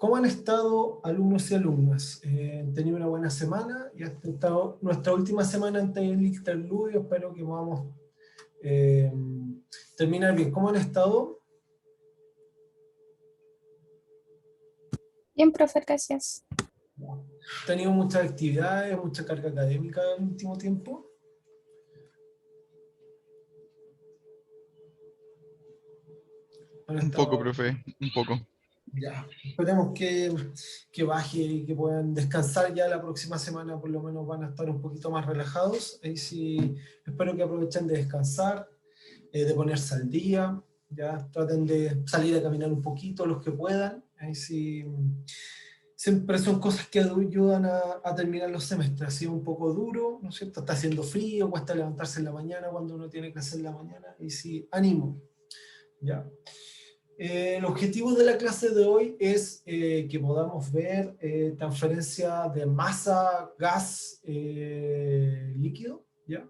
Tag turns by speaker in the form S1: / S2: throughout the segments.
S1: ¿Cómo han estado alumnos y alumnas? ¿Han tenido una buena semana? Y esta ha estado nuestra última semana antes del interludio. Espero que podamos terminar bien. ¿Cómo han estado?
S2: Bien, profe, gracias.
S1: ¿Han tenido muchas actividades, mucha carga académica en el último tiempo? ¿Han
S3: Un poco,
S1: estado?
S3: profe, un poco.
S1: Ya, esperemos que baje y que puedan descansar ya la próxima semana, por lo menos van a estar un poquito más relajados. Ahí sí, espero que aprovechen de descansar, de ponerse al día, ya traten de salir a caminar un poquito los que puedan. Ahí sí, siempre son cosas que ayudan a terminar los semestres. Ha sido un poco duro, ¿no es cierto? Está haciendo frío, cuesta levantarse en la mañana cuando uno tiene que hacer en la mañana. Y sí, ánimo, ya. El objetivo de la clase de hoy es que podamos ver transferencia de masa, gas, líquido, ¿ya?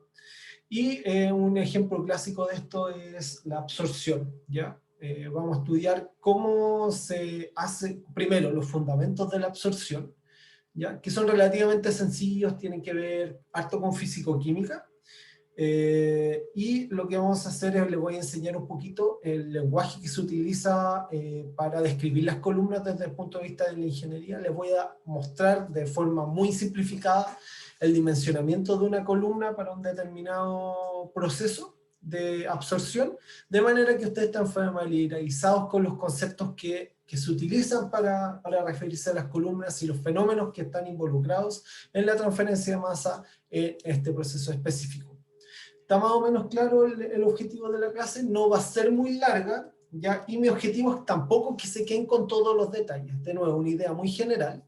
S1: Y un ejemplo clásico de esto es la absorción, ¿ya? Vamos a estudiar cómo se hace, primero, los fundamentos de la absorción, ¿ya? Que son relativamente sencillos, tienen que ver harto con físico-química. Y lo que vamos a hacer es, les voy a enseñar un poquito el lenguaje que se utiliza para describir las columnas desde el punto de vista de la ingeniería. Les voy a mostrar de forma muy simplificada el dimensionamiento de una columna para un determinado proceso de absorción, de manera que ustedes estén familiarizados con los conceptos que se utilizan para referirse a las columnas y los fenómenos que están involucrados en la transferencia de masa en este proceso específico. Está más o menos claro el objetivo de la clase, no va a ser muy larga, ¿ya? Y mi objetivo es tampoco que se queden con todos los detalles, de nuevo, una idea muy general,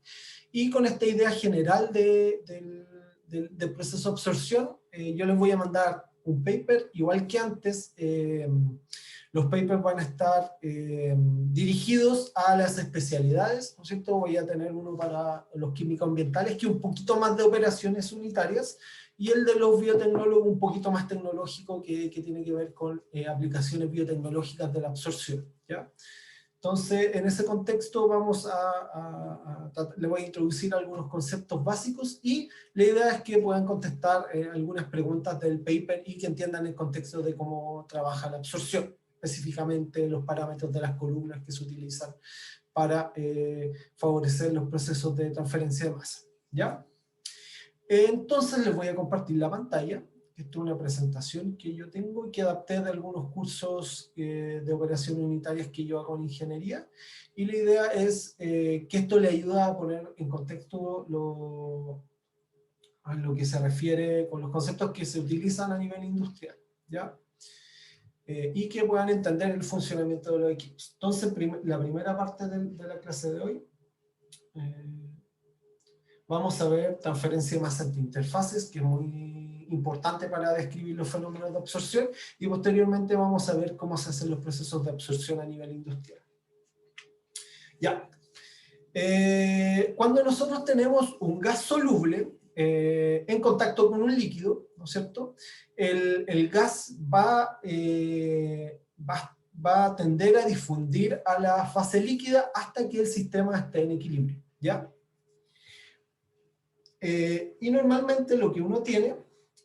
S1: y con esta idea general del proceso de absorción, yo les voy a mandar un paper, igual que antes. Los papers van a estar dirigidos a las especialidades, ¿no es cierto? Voy a tener uno para los químicos ambientales, que un poquito más de operaciones unitarias, y el de los biotecnólogos un poquito más tecnológico, que tiene que ver con aplicaciones biotecnológicas de la absorción, ¿ya? Entonces, en ese contexto le voy a introducir algunos conceptos básicos, y la idea es que puedan contestar algunas preguntas del paper y que entiendan el contexto de cómo trabaja la absorción, específicamente los parámetros de las columnas que se utilizan para favorecer los procesos de transferencia de masa, ¿ya? Entonces les voy a compartir la pantalla. Esta es una presentación que yo tengo y que adapté de algunos cursos de operaciones unitarias que yo hago en ingeniería. Y la idea es que esto le ayuda a poner en contexto a lo que se refiere con los conceptos que se utilizan a nivel industrial, ¿ya? Y que puedan entender el funcionamiento de los equipos. Entonces, la primera parte de la clase de hoy, vamos a ver transferencia de masa entre interfaces, que es muy importante para describir los fenómenos de absorción, y posteriormente vamos a ver cómo se hacen los procesos de absorción a nivel industrial. Ya. Cuando nosotros tenemos un gas soluble en contacto con un líquido, ¿no es cierto? El gas va a tender a difundir a la fase líquida hasta que el sistema esté en equilibrio, ¿ya? Y normalmente lo que uno tiene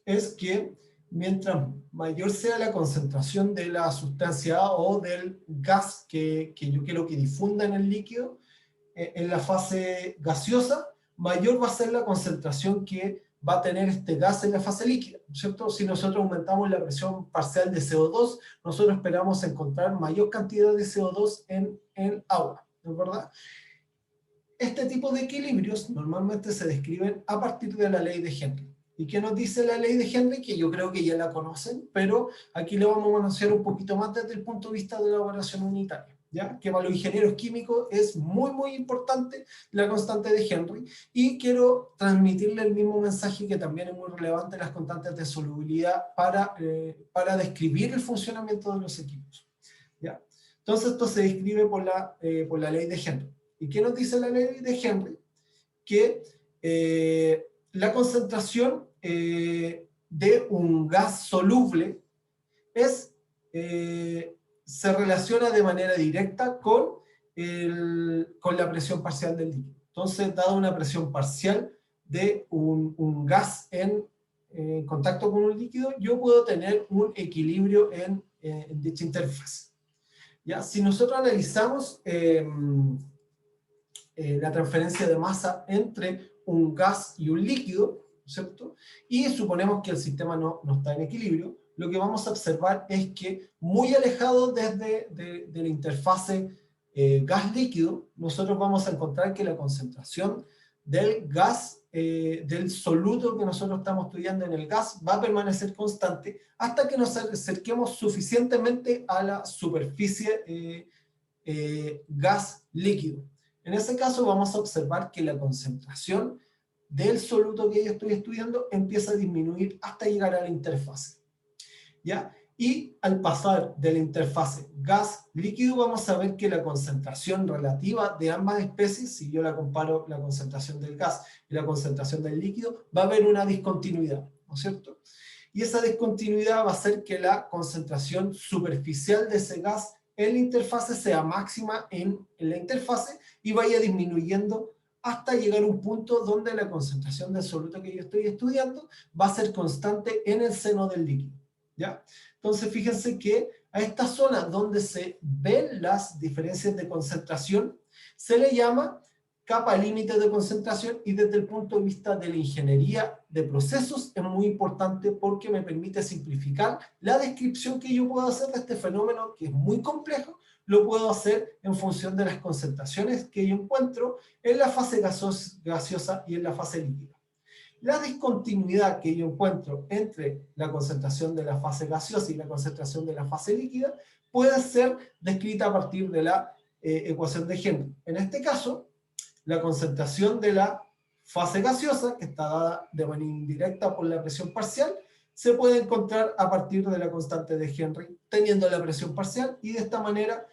S1: es que mientras mayor sea la concentración de la sustancia A o del gas que yo quiero que difunda en el líquido, en la fase gaseosa, mayor va a ser la concentración que va a tener este gas en la fase líquida, ¿cierto? Si nosotros aumentamos la presión parcial de CO2, nosotros esperamos encontrar mayor cantidad de CO2 en el agua, ¿no es verdad? Este tipo de equilibrios normalmente se describen a partir de la ley de Henry. ¿Y qué nos dice la ley de Henry? Que yo creo que ya la conocen, pero aquí le vamos a conocer un poquito más desde el punto de vista de la operación unitaria, ¿ya? Que para los ingenieros químicos es muy, muy importante la constante de Henry, y quiero transmitirle el mismo mensaje que también es muy relevante, las constantes de solubilidad para describir el funcionamiento de los equipos, ¿ya? Entonces esto se describe por la ley de Henry. ¿Y qué nos dice la ley de Henry? Que la concentración de un gas soluble se relaciona de manera directa con con la presión parcial del líquido. Entonces, dado una presión parcial de un gas en contacto con un líquido, yo puedo tener un equilibrio en dicha interfaz. ¿Ya? Si nosotros analizamos la transferencia de masa entre un gas y un líquido, ¿cierto? Y suponemos que el sistema no está en equilibrio, lo que vamos a observar es que muy alejado desde de la interfase gas-líquido, nosotros vamos a encontrar que la concentración del gas, del soluto que nosotros estamos estudiando en el gas, va a permanecer constante hasta que nos acerquemos suficientemente a la superficie gas-líquido. En ese caso vamos a observar que la concentración del soluto que yo estoy estudiando empieza a disminuir hasta llegar a la interfase. ¿Ya? Y al pasar de la interfase gas-líquido vamos a ver que la concentración relativa de ambas especies, si yo la comparo la concentración del gas y la concentración del líquido, va a haber una discontinuidad, ¿no es cierto? Y esa discontinuidad va a hacer que la concentración superficial de ese gas en la interfase sea máxima en la interfase y vaya disminuyendo hasta llegar a un punto donde la concentración del soluto que yo estoy estudiando va a ser constante en el seno del líquido. ¿Ya? Entonces fíjense que a esta zona donde se ven las diferencias de concentración se le llama capa límite de concentración, y desde el punto de vista de la ingeniería de procesos es muy importante porque me permite simplificar la descripción que yo puedo hacer de este fenómeno que es muy complejo. Lo puedo hacer en función de las concentraciones que yo encuentro en la fase gaseosa y en la fase líquida. La discontinuidad que yo encuentro entre la concentración de la fase gaseosa y la concentración de la fase líquida puede ser descrita a partir de la ecuación de Henry. En este caso, la concentración de la fase gaseosa, que está dada de manera indirecta por la presión parcial, se puede encontrar a partir de la constante de Henry, teniendo la presión parcial, y de esta manera,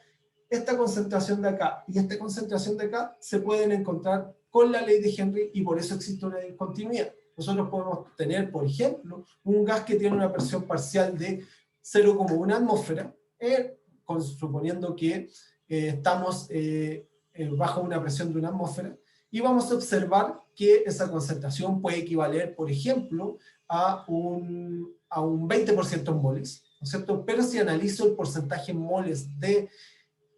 S1: esta concentración de acá y esta concentración de acá se pueden encontrar con la ley de Henry, y por eso existe una discontinuidad. Nosotros podemos tener, por ejemplo, un gas que tiene una presión parcial de 0,1 atmósfera, suponiendo que estamos bajo una presión de una atmósfera, y vamos a observar que esa concentración puede equivaler, por ejemplo, a un 20% en moles, ¿no es cierto? Pero si analizo el porcentaje en moles de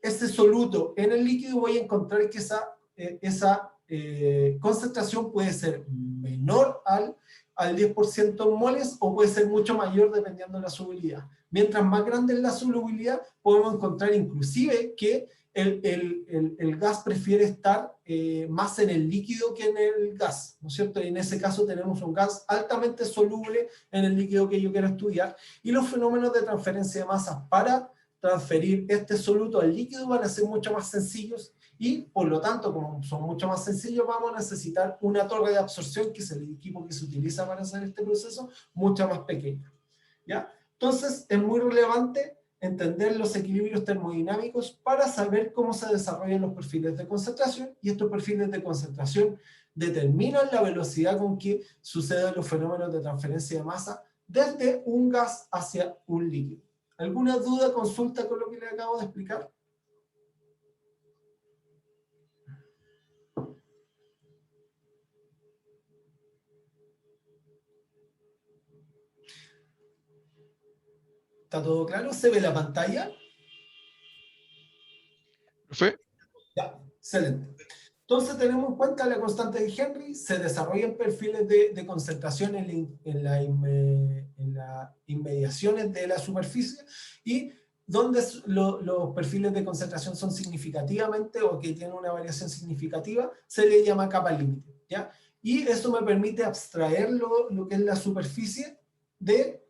S1: ese soluto en el líquido, voy a encontrar que esa concentración puede ser menor al 10% en moles, o puede ser mucho mayor dependiendo de la solubilidad. Mientras más grande es la solubilidad, podemos encontrar inclusive que el gas prefiere estar más en el líquido que en el gas, ¿no es cierto? Y en ese caso tenemos un gas altamente soluble en el líquido que yo quiero estudiar, y los fenómenos de transferencia de masas para transferir este soluto al líquido van a ser mucho más sencillos, y por lo tanto, como son mucho más sencillos, vamos a necesitar una torre de absorción, que es el equipo que se utiliza para hacer este proceso, mucho más pequeña. ¿Ya? Entonces, es muy relevante entender los equilibrios termodinámicos para saber cómo se desarrollan los perfiles de concentración, y estos perfiles de concentración determinan la velocidad con que suceden los fenómenos de transferencia de masa desde un gas hacia un líquido. ¿Alguna duda, consulta con lo que le acabo de explicar? ¿Está todo claro? ¿Se ve la pantalla?
S2: ¿Profe?
S1: Ya, excelente. Entonces tenemos en cuenta la constante de Henry, se desarrollan perfiles de concentración en las inmediaciones de la superficie, y donde los perfiles de concentración son significativamente, o que tienen una variación significativa, se le llama capa límite, ¿ya? Y eso me permite abstraer lo que es la superficie de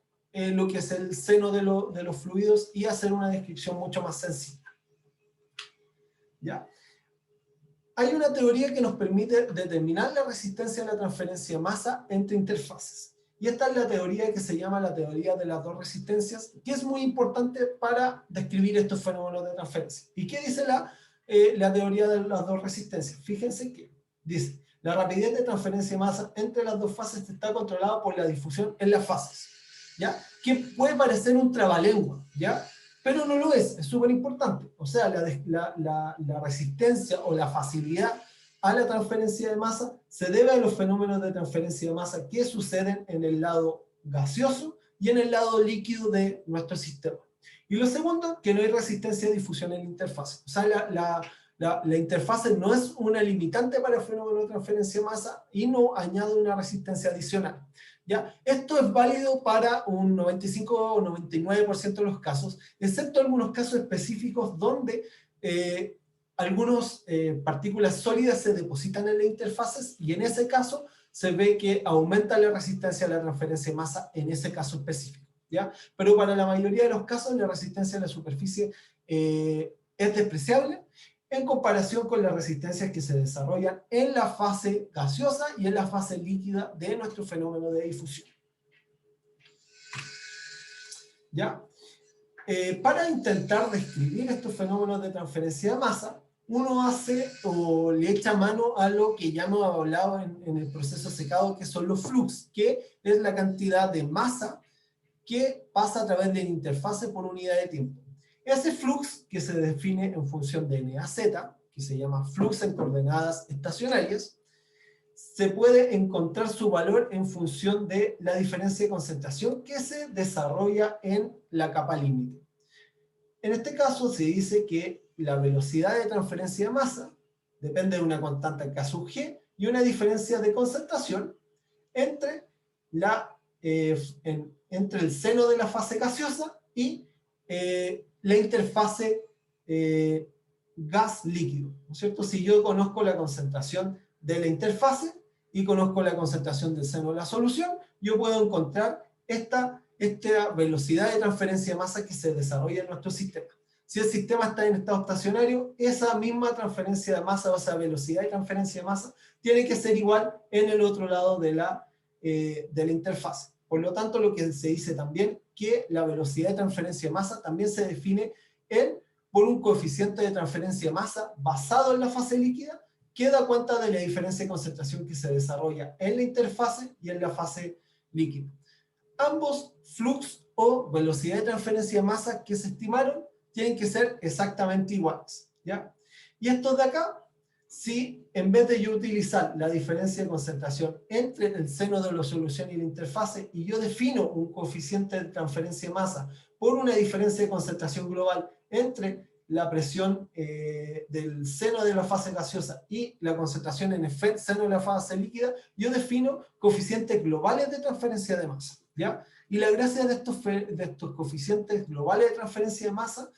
S1: lo que es el seno de los fluidos, y hacer una descripción mucho más sencilla. ¿Ya? Hay una teoría que nos permite determinar la resistencia a la transferencia de masa entre interfaces. Y esta es la teoría que se llama la teoría de las dos resistencias, que es muy importante para describir estos fenómenos de transferencia. ¿Y qué dice la teoría de las dos resistencias? Fíjense que dice: la rapidez de transferencia de masa entre las dos fases está controlada por la difusión en las fases, ¿ya? Que puede parecer un trabalengua, ¿ya? pero no lo es súper importante. O sea, la resistencia o la facilidad a la transferencia de masa se debe a los fenómenos de transferencia de masa que suceden en el lado gaseoso y en el lado líquido de nuestro sistema. Y lo segundo, que no hay resistencia de difusión en la interfase. O sea, la interfase no es una limitante para el fenómeno de transferencia de masa y no añade una resistencia adicional. ¿Ya? Esto es válido para un 95 o 99% de los casos, excepto algunos casos específicos donde algunas partículas sólidas se depositan en las interfaces y en ese caso se ve que aumenta la resistencia a la transferencia de masa en ese caso específico. ¿Ya? Pero para la mayoría de los casos la resistencia a la superficie es despreciable en comparación con las resistencias que se desarrollan en la fase gaseosa y en la fase líquida de nuestro fenómeno de difusión. ¿Ya? Para intentar describir estos fenómenos de transferencia de masa, uno hace o le echa mano a lo que ya hemos hablado en el proceso secado, que son los flux, que es la cantidad de masa que pasa a través de la interfase por unidad de tiempo. Ese flux, que se define en función de NAZ, que se llama flux en coordenadas estacionarias, se puede encontrar su valor en función de la diferencia de concentración que se desarrolla en la capa límite. En este caso se dice que la velocidad de transferencia de masa depende de una constante K sub G y una diferencia de concentración entre, entre el seno de la fase gaseosa y la interfase gas-líquido, ¿no es cierto? Si yo conozco la concentración de la interfase y conozco la concentración del seno de la solución, yo puedo encontrar esta velocidad de transferencia de masa que se desarrolla en nuestro sistema. Si el sistema está en estado estacionario, esa misma transferencia de masa o esa velocidad de transferencia de masa tiene que ser igual en el otro lado de la interfase. Por lo tanto, lo que se dice también que la velocidad de transferencia de masa también se define por un coeficiente de transferencia de masa basado en la fase líquida que da cuenta de la diferencia de concentración que se desarrolla en la interfase y en la fase líquida. Ambos flux o velocidad de transferencia de masa que se estimaron tienen que ser exactamente iguales, ¿ya? Y estos de acá, si en vez de yo utilizar la diferencia de concentración entre el seno de la solución y la interfase, y yo defino un coeficiente de transferencia de masa por una diferencia de concentración global entre la presión del seno de la fase gaseosa y la concentración en el seno de la fase líquida, yo defino coeficientes globales de transferencia de masa, ¿ya? Y la gracia de estos coeficientes globales de transferencia de masa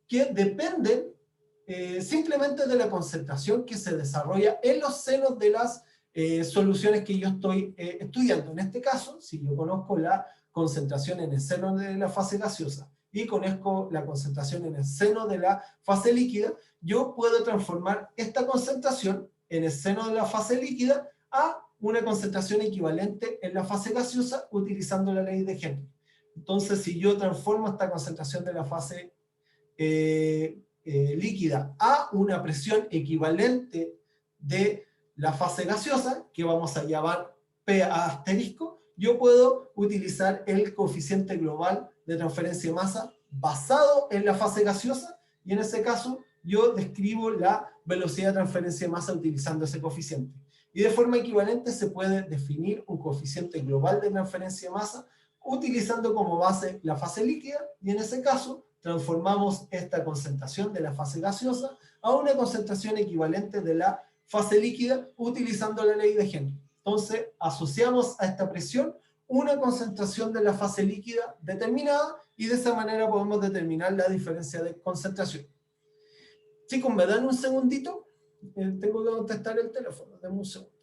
S1: que dependen simplemente de la concentración que se desarrolla en los senos de las soluciones que yo estoy estudiando. En este caso, si yo conozco la concentración en el seno de la fase gaseosa y conozco la concentración en el seno de la fase líquida, yo puedo transformar esta concentración en el seno de la fase líquida a una concentración equivalente en la fase gaseosa utilizando la ley de Henry. Entonces, si yo transformo esta concentración de la fase líquida a una presión equivalente de la fase gaseosa, que vamos a llamar P a asterisco, yo puedo utilizar el coeficiente global de transferencia de masa basado en la fase gaseosa, y en ese caso yo describo la velocidad de transferencia de masa utilizando ese coeficiente. Y de forma equivalente se puede definir un coeficiente global de transferencia de masa utilizando como base la fase líquida, y en ese caso transformamos esta concentración de la fase gaseosa a una concentración equivalente de la fase líquida utilizando la ley de Henry. Entonces, asociamos a esta presión una concentración de la fase líquida determinada y de esa manera podemos determinar la diferencia de concentración. Chicos, ¿me dan un segundito? Tengo que contestar el teléfono, denme un segundo.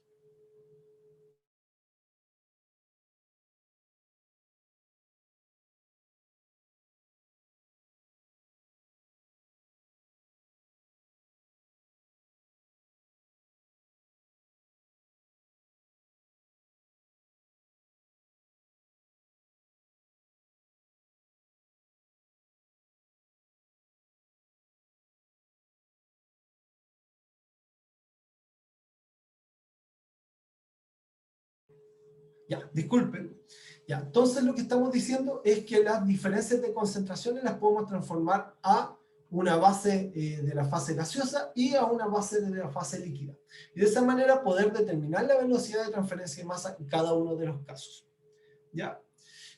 S1: Ya, disculpen. Ya, entonces lo que estamos diciendo es que las diferencias de concentraciones las podemos transformar a una base de la fase gaseosa y a una base de la fase líquida. Y de esa manera poder determinar la velocidad de transferencia de masa en cada uno de los casos. ¿Ya?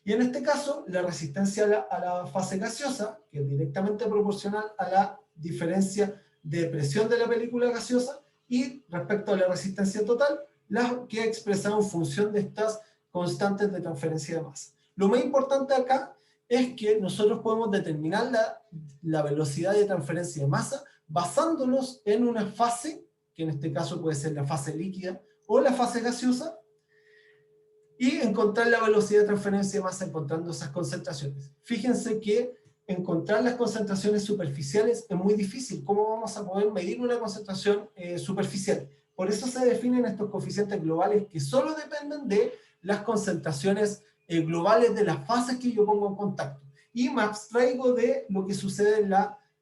S1: Y en este caso, la resistencia a la fase gaseosa, que es directamente proporcional a la diferencia de presión de la película gaseosa, y respecto a la resistencia total, la que he expresado en función de estas constantes de transferencia de masa. Lo más importante acá es que nosotros podemos determinar la velocidad de transferencia de masa basándonos en una fase, que en este caso puede ser la fase líquida o la fase gaseosa, y encontrar la velocidad de transferencia de masa encontrando esas concentraciones. Fíjense que encontrar las concentraciones superficiales es muy difícil. ¿Cómo vamos a poder medir una concentración superficial? Por eso se definen estos coeficientes globales que solo dependen de las concentraciones globales de las fases que yo pongo en contacto. Y me abstraigo de lo que sucede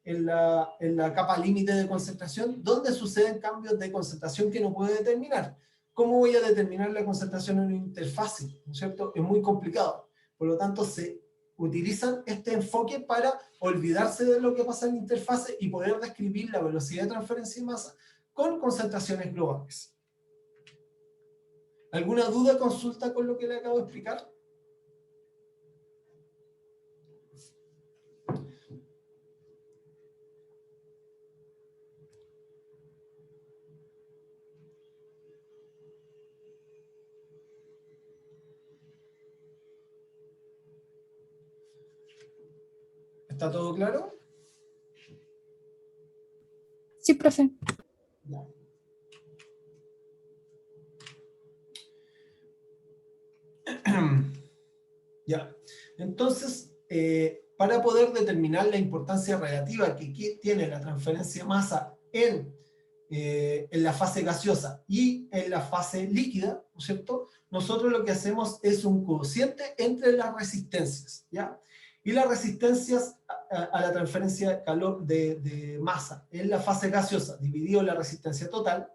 S1: en la capa límite de concentración, donde suceden cambios de concentración que no puedo determinar. ¿Cómo voy a determinar la concentración en una interfase? ¿No es cierto? Es muy complicado. Por lo tanto, se utilizan este enfoque para olvidarse de lo que pasa en la interfase y poder describir la velocidad de transferencia de masa con concentraciones globales. ¿Alguna duda, consulta con lo que le acabo de explicar? ¿Está todo claro?
S2: Sí, profe.
S1: Ya. Ya. Entonces, para poder determinar la importancia relativa que tiene la transferencia de masa en la fase gaseosa y en la fase líquida, ¿no es cierto? Nosotros lo que hacemos es un cociente entre las resistencias, ¿ya? Y las resistencias a la transferencia de calor de masa en la fase gaseosa dividido la resistencia total.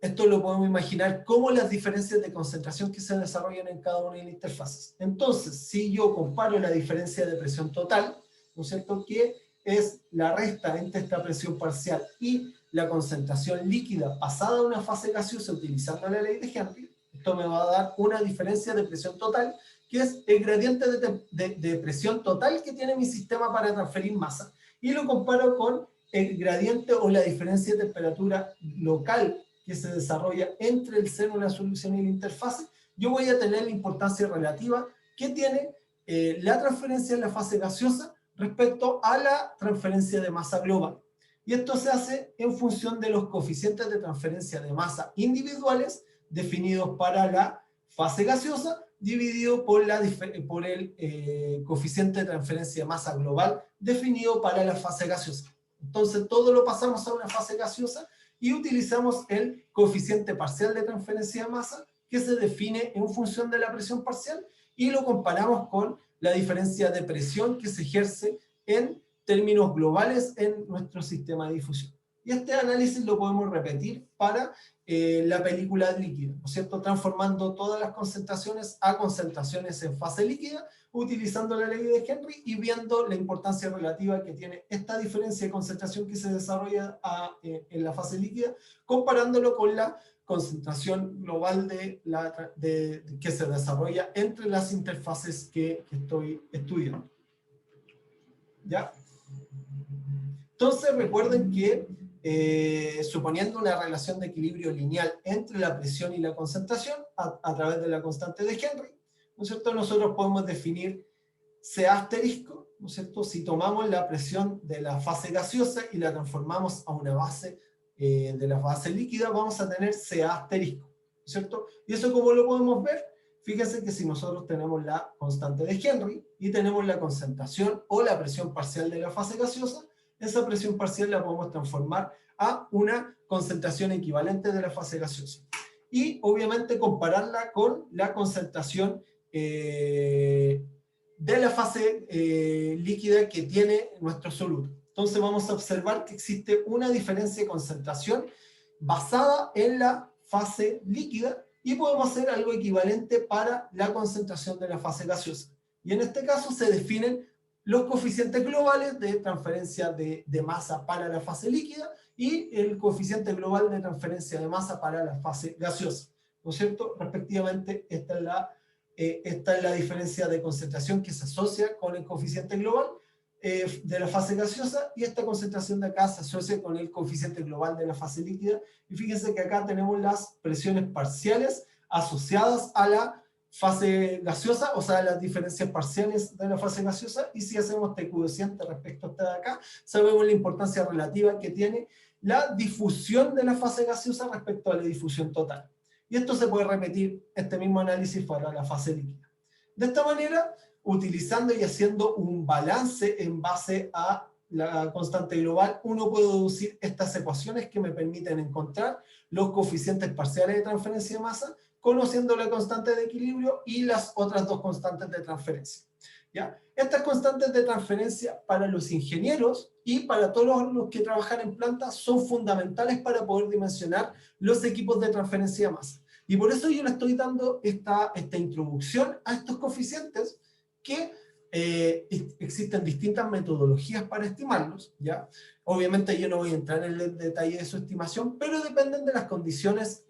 S1: Esto lo podemos imaginar como las diferencias de concentración que se desarrollan en cada una de las interfaces. Entonces, si yo comparo la diferencia de presión total, ¿no es cierto?, que es la resta entre esta presión parcial y la concentración líquida pasada a una fase gaseosa utilizando la ley de Henry, esto me va a dar una diferencia de presión total, que es el gradiente de presión total que tiene mi sistema para transferir masa, y lo comparo con el gradiente o la diferencia de temperatura local que se desarrolla entre el seno de la solución y la interfase. Yo voy a tener la importancia relativa que tiene la transferencia en la fase gaseosa respecto a la transferencia de masa global. Y esto se hace en función de los coeficientes de transferencia de masa individuales definidos para la fase gaseosa, dividido por el coeficiente de transferencia de masa global definido para la fase gaseosa. Entonces todo lo pasamos a una fase gaseosa y utilizamos el coeficiente parcial de transferencia de masa que se define en función de la presión parcial y lo comparamos con la diferencia de presión que se ejerce en términos globales en nuestro sistema de difusión. Y este análisis lo podemos repetir para la película líquida, ¿no es cierto?, transformando todas las concentraciones a concentraciones en fase líquida, utilizando la ley de Henry y viendo la importancia relativa que tiene esta diferencia de concentración que se desarrolla en la fase líquida, comparándolo con la concentración global que se desarrolla entre las interfaces que estoy estudiando. ¿Ya? Entonces recuerden que suponiendo una relación de equilibrio lineal entre la presión y la concentración a través de la constante de Henry, ¿no es cierto?, nosotros podemos definir C asterisco, ¿no es cierto?, si tomamos la presión de la fase gaseosa y la transformamos a una base de la fase líquida, vamos a tener C asterisco, ¿no es cierto? ¿Y eso cómo lo podemos ver? Fíjense que si nosotros tenemos la constante de Henry y tenemos la concentración o la presión parcial de la fase gaseosa, esa presión parcial la podemos transformar a una concentración equivalente de la fase gaseosa. Y obviamente compararla con la concentración de la fase líquida que tiene nuestro soluto. Entonces vamos a observar que existe una diferencia de concentración basada en la fase líquida y podemos hacer algo equivalente para la concentración de la fase gaseosa. Y en este caso se definen los coeficientes globales de transferencia de masa para la fase líquida y el coeficiente global de transferencia de masa para la fase gaseosa, ¿no es cierto? Respectivamente, esta es la diferencia de concentración que se asocia con el coeficiente global de la fase gaseosa, y esta concentración de acá se asocia con el coeficiente global de la fase líquida. Y fíjense que acá tenemos las presiones parciales asociadas a la fase gaseosa, o sea, las diferencias parciales de la fase gaseosa, y si hacemos este cociente respecto a esta de acá, sabemos la importancia relativa que tiene la difusión de la fase gaseosa respecto a la difusión total. Y esto se puede repetir, este mismo análisis para la fase líquida. De esta manera, utilizando y haciendo un balance en base a la constante global, uno puede deducir estas ecuaciones que me permiten encontrar los coeficientes parciales de transferencia de masa, conociendo la constante de equilibrio y las otras dos constantes de transferencia. ¿Ya? Estas constantes de transferencia para los ingenieros y para todos los que trabajan en plantas son fundamentales para poder dimensionar los equipos de transferencia de masa. Y por eso yo le estoy dando esta introducción a estos coeficientes, que existen distintas metodologías para estimarlos, ¿ya? Obviamente yo no voy a entrar en el detalle de su estimación, pero dependen de las condiciones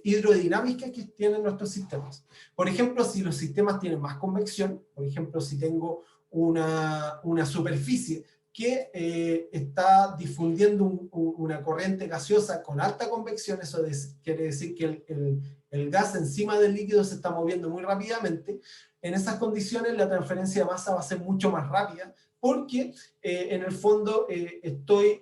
S1: hidrodinámicas que tienen nuestros sistemas. Por ejemplo, si los sistemas tienen más convección, por ejemplo, si tengo una superficie que está difundiendo una corriente gaseosa con alta convección, eso quiere decir que el gas encima del líquido se está moviendo muy rápidamente. En esas condiciones la transferencia de masa va a ser mucho más rápida, porque en el fondo estoy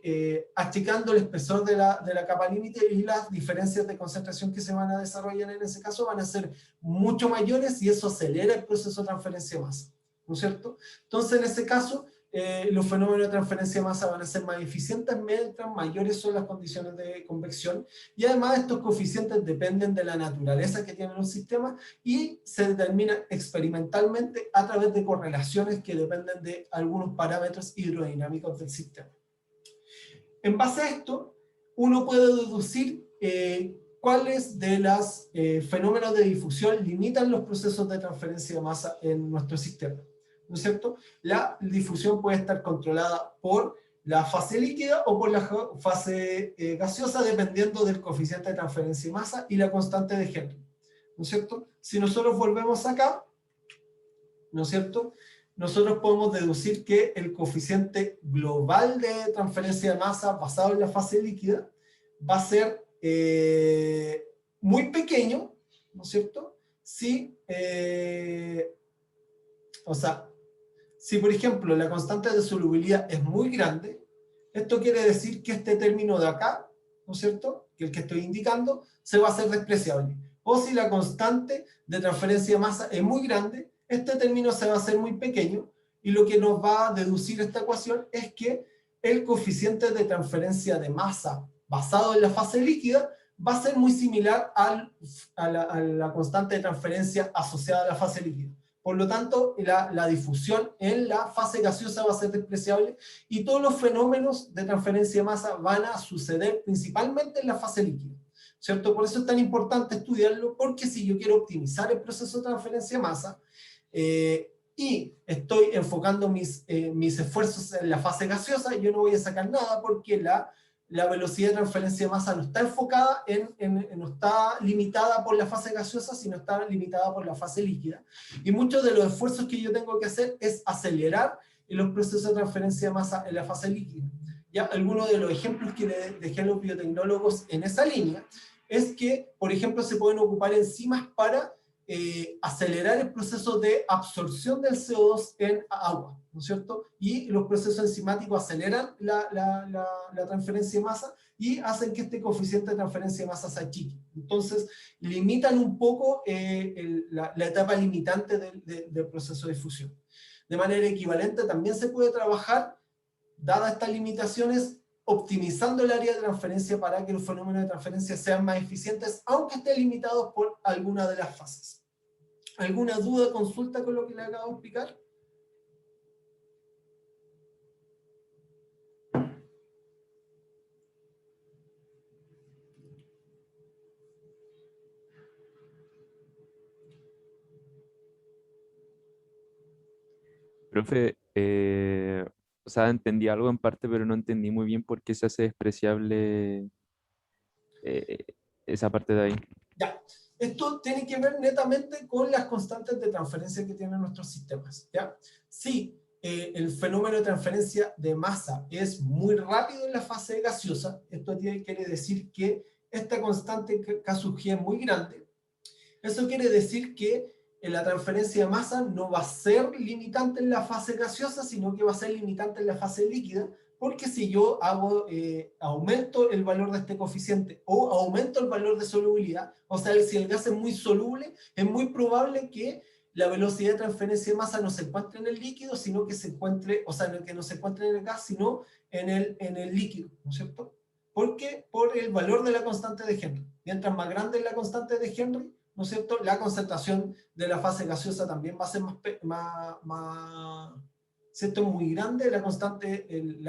S1: achicando el espesor de la capa límite, y las diferencias de concentración que se van a desarrollar en ese caso van a ser mucho mayores, y eso acelera el proceso de transferencia de masa, ¿no es cierto? Entonces, en ese caso, los fenómenos de transferencia de masa van a ser más eficientes mientras mayores son las condiciones de convección, y además estos coeficientes dependen de la naturaleza que tienen los sistemas y se determinan experimentalmente a través de correlaciones que dependen de algunos parámetros hidrodinámicos del sistema. En base a esto, uno puede deducir cuáles de los fenómenos de difusión limitan los procesos de transferencia de masa en nuestro sistema, ¿no es cierto? La difusión puede estar controlada por la fase líquida o por la fase gaseosa, dependiendo del coeficiente de transferencia de masa y la constante de Henry, ¿no es cierto? Si nosotros volvemos acá, ¿no es cierto?, nosotros podemos deducir que el coeficiente global de transferencia de masa basado en la fase líquida va a ser muy pequeño, ¿no es cierto? Si, si por ejemplo la constante de solubilidad es muy grande, esto quiere decir que este término de acá, ¿no es cierto?, que el que estoy indicando, se va a hacer despreciable. O si la constante de transferencia de masa es muy grande, este término se va a hacer muy pequeño, y lo que nos va a deducir esta ecuación es que el coeficiente de transferencia de masa basado en la fase líquida va a ser muy similar a la constante de transferencia asociada a la fase líquida. Por lo tanto, la difusión en la fase gaseosa va a ser despreciable, y todos los fenómenos de transferencia de masa van a suceder principalmente en la fase líquida, ¿cierto? Por eso es tan importante estudiarlo, porque si yo quiero optimizar el proceso de transferencia de masa, y estoy enfocando mis esfuerzos en la fase gaseosa, yo no voy a sacar nada, porque la velocidad de transferencia de masa no está enfocada no está limitada por la fase gaseosa, sino está limitada por la fase líquida. Y muchos de los esfuerzos que yo tengo que hacer es acelerar los procesos de transferencia de masa en la fase líquida. Ya, algunos de los ejemplos que le dejé a los biotecnólogos en esa línea es que, por ejemplo, se pueden ocupar enzimas para acelerar el proceso de absorción del CO2 en agua, ¿no es cierto? Y los procesos enzimáticos aceleran la transferencia de masa y hacen que este coeficiente de transferencia de masa se achique. Entonces, limitan un poco la etapa limitante del proceso de difusión. De manera equivalente, también se puede trabajar, dadas estas limitaciones, optimizando el área de transferencia para que los fenómenos de transferencia sean más eficientes, aunque estén limitados por alguna de las fases. ¿Alguna duda, consulta con lo que le acabo de explicar?
S2: Profe, o sea, entendí algo en parte, pero no entendí muy bien por qué se hace despreciable eh, esa parte de ahí.
S1: Ya. Esto tiene que ver netamente con las constantes de transferencia que tienen nuestros sistemas. ¿Ya? Si el fenómeno de transferencia de masa es muy rápido en la fase gaseosa, esto quiere decir que esta constante K sub G es muy grande. Eso quiere decir que la transferencia de masa no va a ser limitante en la fase gaseosa, sino que va a ser limitante en la fase líquida, porque si yo aumento el valor de este coeficiente o aumento el valor de solubilidad, o sea, si el gas es muy soluble, es muy probable que la velocidad de transferencia de masa no se encuentre en el líquido, sino que se encuentre, o sea, que no se encuentre en el gas, sino en el líquido, ¿no es cierto? ¿Por qué? Por el valor de la constante de Henry. Mientras más grande es la constante de Henry, ¿no es cierto? La concentración de la fase gaseosa también va a ser ¿cierto? Muy grande, la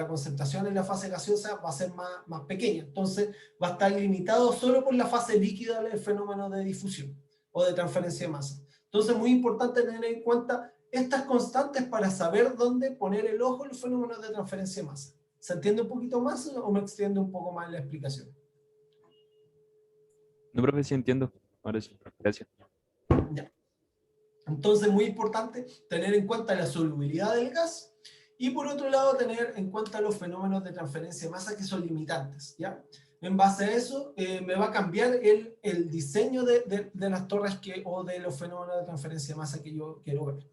S1: concentración en la fase gaseosa va a ser más pequeña. Entonces va a estar limitado solo por la fase líquida del fenómeno de difusión o de transferencia de masa. Entonces es muy importante tener en cuenta estas constantes para saber dónde poner el ojo en los fenómenos de transferencia de masa. ¿Se entiende un poquito más o me extiendo un poco más en la explicación?
S2: No, profe, sí entiendo. Ahora sí, gracias.
S1: Ya. Entonces, muy importante tener en cuenta la solubilidad del gas y por otro lado tener en cuenta los fenómenos de transferencia de masa que son limitantes, ¿ya? En base a eso me va a cambiar el diseño de las torres o de los fenómenos de transferencia de masa que yo quiero ver.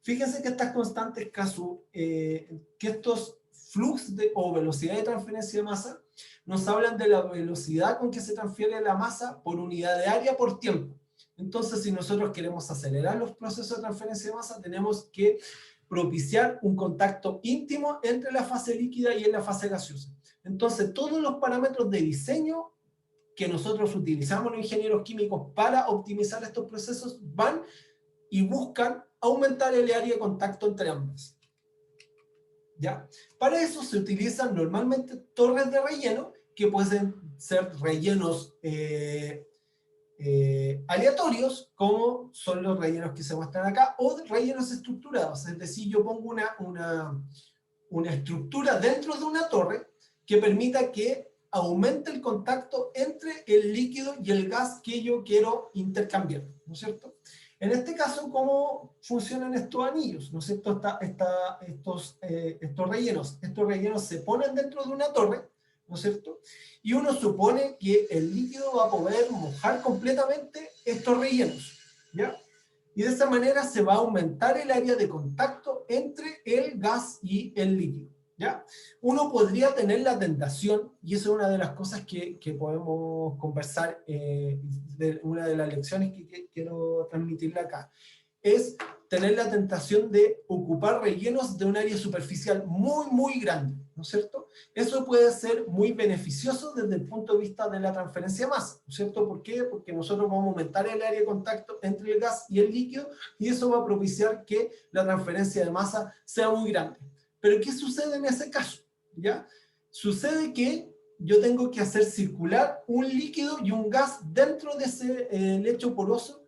S1: Fíjense que estas constantes que estos flux o velocidad de transferencia de masa nos hablan de la velocidad con que se transfiere la masa por unidad de área por tiempo. Entonces, si nosotros queremos acelerar los procesos de transferencia de masa, tenemos que propiciar un contacto íntimo entre la fase líquida y en la fase gaseosa. Entonces, todos los parámetros de diseño que nosotros utilizamos los ingenieros químicos para optimizar estos procesos van y buscan aumentar el área de contacto entre ambas. ¿Ya? Para eso se utilizan normalmente torres de relleno, que pueden ser rellenos aleatorios, como son los rellenos que se muestran acá, o rellenos estructurados. Es decir, yo pongo una estructura dentro de una torre que permita que aumente el contacto entre el líquido y el gas que yo quiero intercambiar, ¿no es cierto? En este caso, ¿cómo funcionan estos anillos? ¿No es cierto? Estos rellenos. Estos rellenos se ponen dentro de una torre, ¿no es cierto? Y uno supone que el líquido va a poder mojar completamente estos rellenos, ¿ya? Y de esa manera se va a aumentar el área de contacto entre el gas y el líquido, ¿ya? Uno podría tener la tentación, y eso es una de las cosas que podemos conversar, una de las lecciones que quiero transmitirle acá, es tener la tentación de ocupar rellenos de un área superficial muy, muy grande, ¿no es cierto? Eso puede ser muy beneficioso desde el punto de vista de la transferencia de masa, ¿no es cierto? ¿Por qué? Porque nosotros vamos a aumentar el área de contacto entre el gas y el líquido y eso va a propiciar que la transferencia de masa sea muy grande. Pero ¿qué sucede en ese caso? ¿Ya? Sucede que yo tengo que hacer circular un líquido y un gas dentro de ese lecho poroso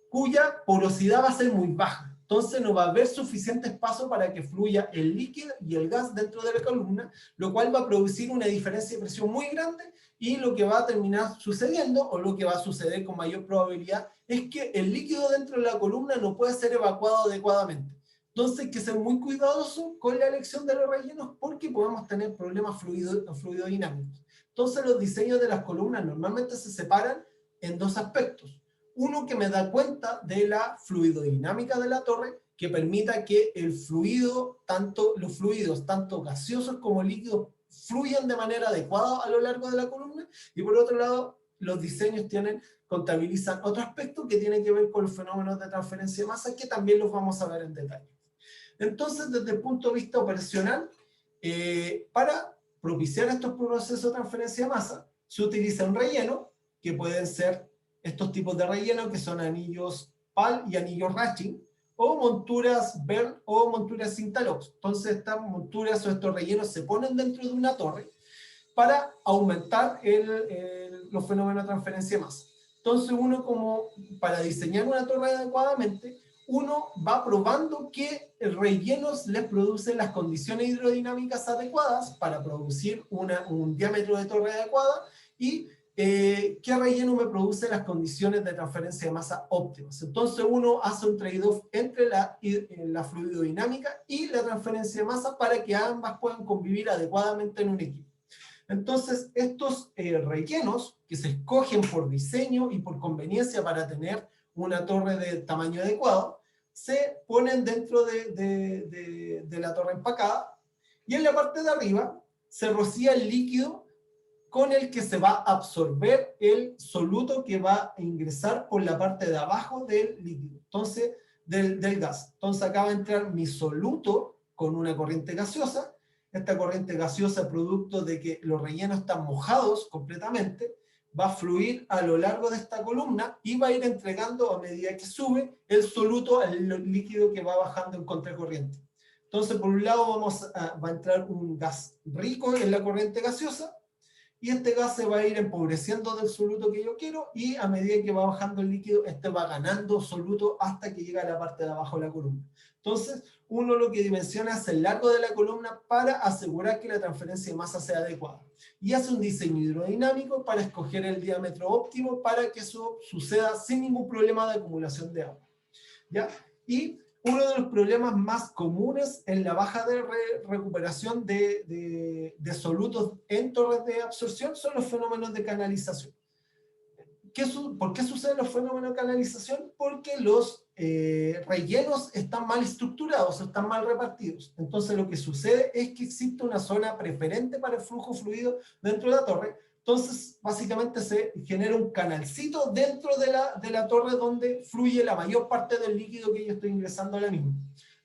S1: cuya porosidad va a ser muy baja. Entonces no va a haber suficiente espacio para que fluya el líquido y el gas dentro de la columna, lo cual va a producir una diferencia de presión muy grande y lo que va a terminar sucediendo, o lo que va a suceder con mayor probabilidad, es que el líquido dentro de la columna no puede ser evacuado adecuadamente. Entonces hay que ser muy cuidadoso con la elección de los rellenos porque podemos tener problemas fluidodinámicos. Entonces los diseños de las columnas normalmente se separan en dos aspectos. Uno que me da cuenta de la fluidodinámica de la torre, que permita que el fluido, los fluidos, tanto gaseosos como líquidos, fluyan de manera adecuada a lo largo de la columna, y por otro lado, los diseños contabilizan otro aspecto que tiene que ver con los fenómenos de transferencia de masa, que también los vamos a ver en detalle. Entonces, desde el punto de vista operacional, para propiciar estos procesos de transferencia de masa, se utiliza un relleno, que pueden ser estos tipos de relleno, que son anillos PAL y anillos Ratching, o monturas BERT o monturas Sintalox. Entonces, estas monturas o estos rellenos se ponen dentro de una torre para aumentar los fenómenos de transferencia de masa. Entonces, para diseñar una torre adecuadamente, uno va probando qué rellenos les producen las condiciones hidrodinámicas adecuadas para producir un diámetro de torre adecuada y qué relleno me produce las condiciones de transferencia de masa óptimas. Entonces uno hace un trade-off entre la fluidodinámica y la transferencia de masa para que ambas puedan convivir adecuadamente en un equipo. Entonces, estos rellenos que se escogen por diseño y por conveniencia para tener una torre de tamaño adecuado, se ponen dentro de la torre empacada y en la parte de arriba se rocía el líquido con el que se va a absorber el soluto que va a ingresar por la parte de abajo del líquido, entonces del gas. Entonces acá va a entrar mi soluto con una corriente gaseosa. Esta corriente gaseosa, producto de que los rellenos están mojados completamente, va a fluir a lo largo de esta columna y va a ir entregando a medida que sube el soluto al líquido que va bajando en contracorriente. Entonces, por un lado va a entrar un gas rico en la corriente gaseosa y este gas se va a ir empobreciendo del soluto que yo quiero y a medida que va bajando el líquido, este va ganando soluto hasta que llega a la parte de abajo de la columna. Entonces, uno lo que dimensiona es el largo de la columna para asegurar que la transferencia de masa sea adecuada. Y hace un diseño hidrodinámico para escoger el diámetro óptimo para que eso suceda sin ningún problema de acumulación de agua. ¿Ya? Y uno de los problemas más comunes en la baja de recuperación de solutos en torres de absorción son los fenómenos de canalización. ¿Por qué suceden los fenómenos de canalización? Porque los rellenos están mal estructurados, están mal repartidos. Entonces lo que sucede es que existe una zona preferente para el flujo fluido dentro de la torre. Entonces básicamente se genera un canalcito dentro de la torre donde fluye la mayor parte del líquido que yo estoy ingresando a la misma.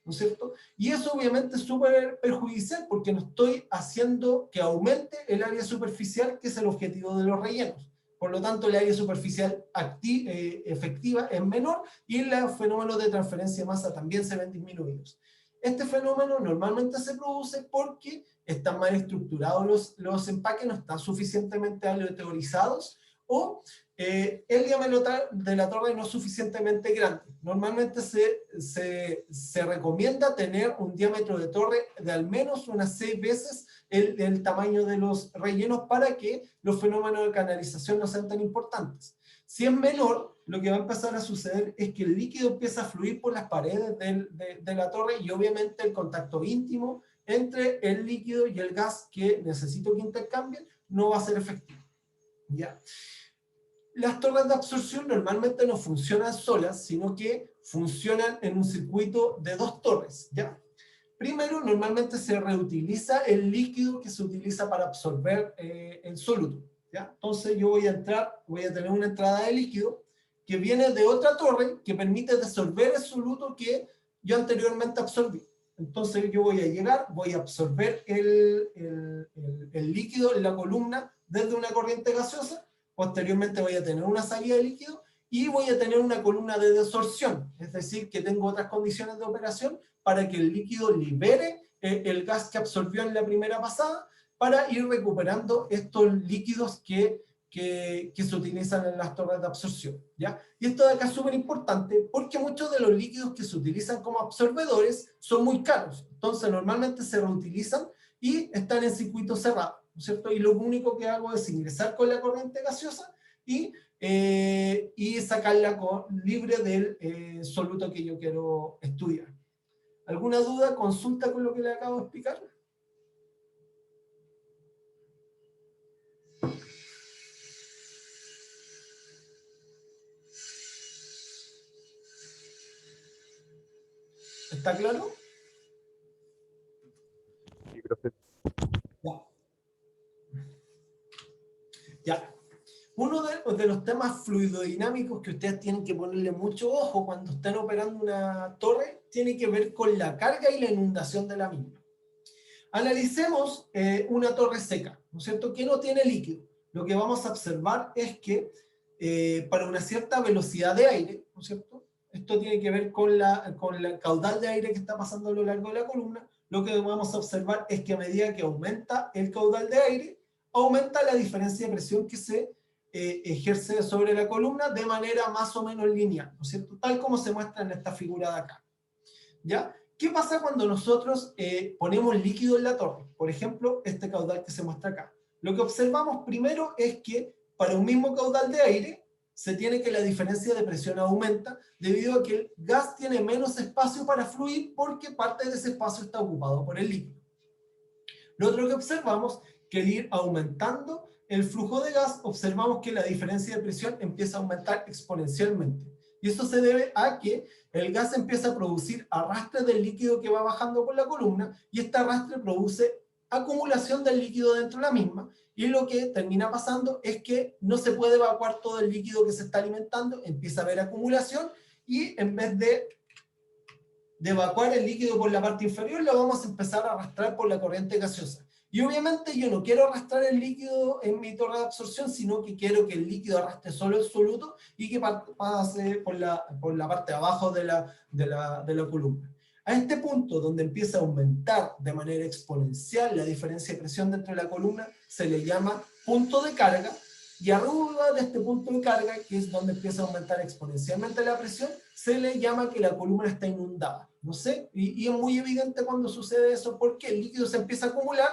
S1: ¿No es cierto? Y eso obviamente es súper perjudicial porque no estoy haciendo que aumente el área superficial, que es el objetivo de los rellenos. Por lo tanto, el área superficial efectiva es menor y los fenómenos de transferencia de masa también se ven disminuidos. Este fenómeno normalmente se produce porque están mal estructurados los empaques, no están suficientemente aleatorizados o el diámetro de la torre no es suficientemente grande. Normalmente se recomienda tener un diámetro de torre de al menos unas 6 veces el tamaño de los rellenos para que los fenómenos de canalización no sean tan importantes. Si es menor, lo que va a empezar a suceder es que el líquido empieza a fluir por las paredes de la torre y obviamente el contacto íntimo entre el líquido y el gas que necesito que intercambien no va a ser efectivo. ¿Ya? Las torres de absorción normalmente no funcionan solas, sino que funcionan en un circuito de 2 torres, ¿ya? Primero, normalmente se reutiliza el líquido que se utiliza para absorber el soluto, ¿ya? Entonces yo voy a tener una entrada de líquido que viene de otra torre que permite disolver el soluto que yo anteriormente absorbí. Entonces yo voy a llegar, voy a absorber el líquido en la columna desde una corriente gaseosa. Posteriormente voy a tener una salida de líquido y voy a tener una columna de desorción, es decir, que tengo otras condiciones de operación para que el líquido libere el gas que absorbió en la primera pasada para ir recuperando estos líquidos que se utilizan en las torres de absorción, ¿ya? Y esto de acá es súper importante porque muchos de los líquidos que se utilizan como absorbedores son muy caros, entonces normalmente se reutilizan y están en circuitos cerrados, ¿no es cierto? Y lo único que hago es ingresar con la corriente gaseosa y sacarla libre del soluto que yo quiero estudiar. ¿Alguna duda, consulta con lo que le acabo de explicar? ¿Está claro?
S2: Sí, profe.
S1: Ya. Ya. Uno de los temas fluidodinámicos que ustedes tienen que ponerle mucho ojo cuando están operando una torre tiene que ver con la carga y la inundación de la misma. Analicemos una torre seca, ¿no es cierto?, que no tiene líquido. Lo que vamos a observar es que para una cierta velocidad de aire, ¿no es cierto?, esto tiene que ver con la caudal de aire que está pasando a lo largo de la columna, lo que vamos a observar es que a medida que aumenta el caudal de aire, aumenta la diferencia de presión que se ejerce sobre la columna de manera más o menos lineal, ¿no es cierto? Tal como se muestra en esta figura de acá. ¿Ya? ¿Qué pasa cuando nosotros ponemos líquido en la torre? Por ejemplo, este caudal que se muestra acá. Lo que observamos primero es que para un mismo caudal de aire se tiene que la diferencia de presión aumenta debido a que el gas tiene menos espacio para fluir porque parte de ese espacio está ocupado por el líquido. Lo otro que observamos, que al ir aumentando el flujo de gas, observamos que la diferencia de presión empieza a aumentar exponencialmente. Y eso se debe a que el gas empieza a producir arrastre del líquido que va bajando por la columna y este arrastre produce acumulación del líquido dentro de la misma. Y lo que termina pasando es que no se puede evacuar todo el líquido que se está alimentando, empieza a haber acumulación y en vez de evacuar el líquido por la parte inferior, lo vamos a empezar a arrastrar por la corriente gaseosa. Y obviamente yo no quiero arrastrar el líquido en mi torre de absorción, sino que quiero que el líquido arrastre solo el soluto y que pase por la parte de abajo de la columna. A este punto, donde empieza a aumentar de manera exponencial la diferencia de presión dentro de la columna, se le llama punto de carga, y arriba de este punto de carga, que es donde empieza a aumentar exponencialmente la presión, se le llama que la columna está inundada. No sé, y es muy evidente cuando sucede eso, porque el líquido se empieza a acumular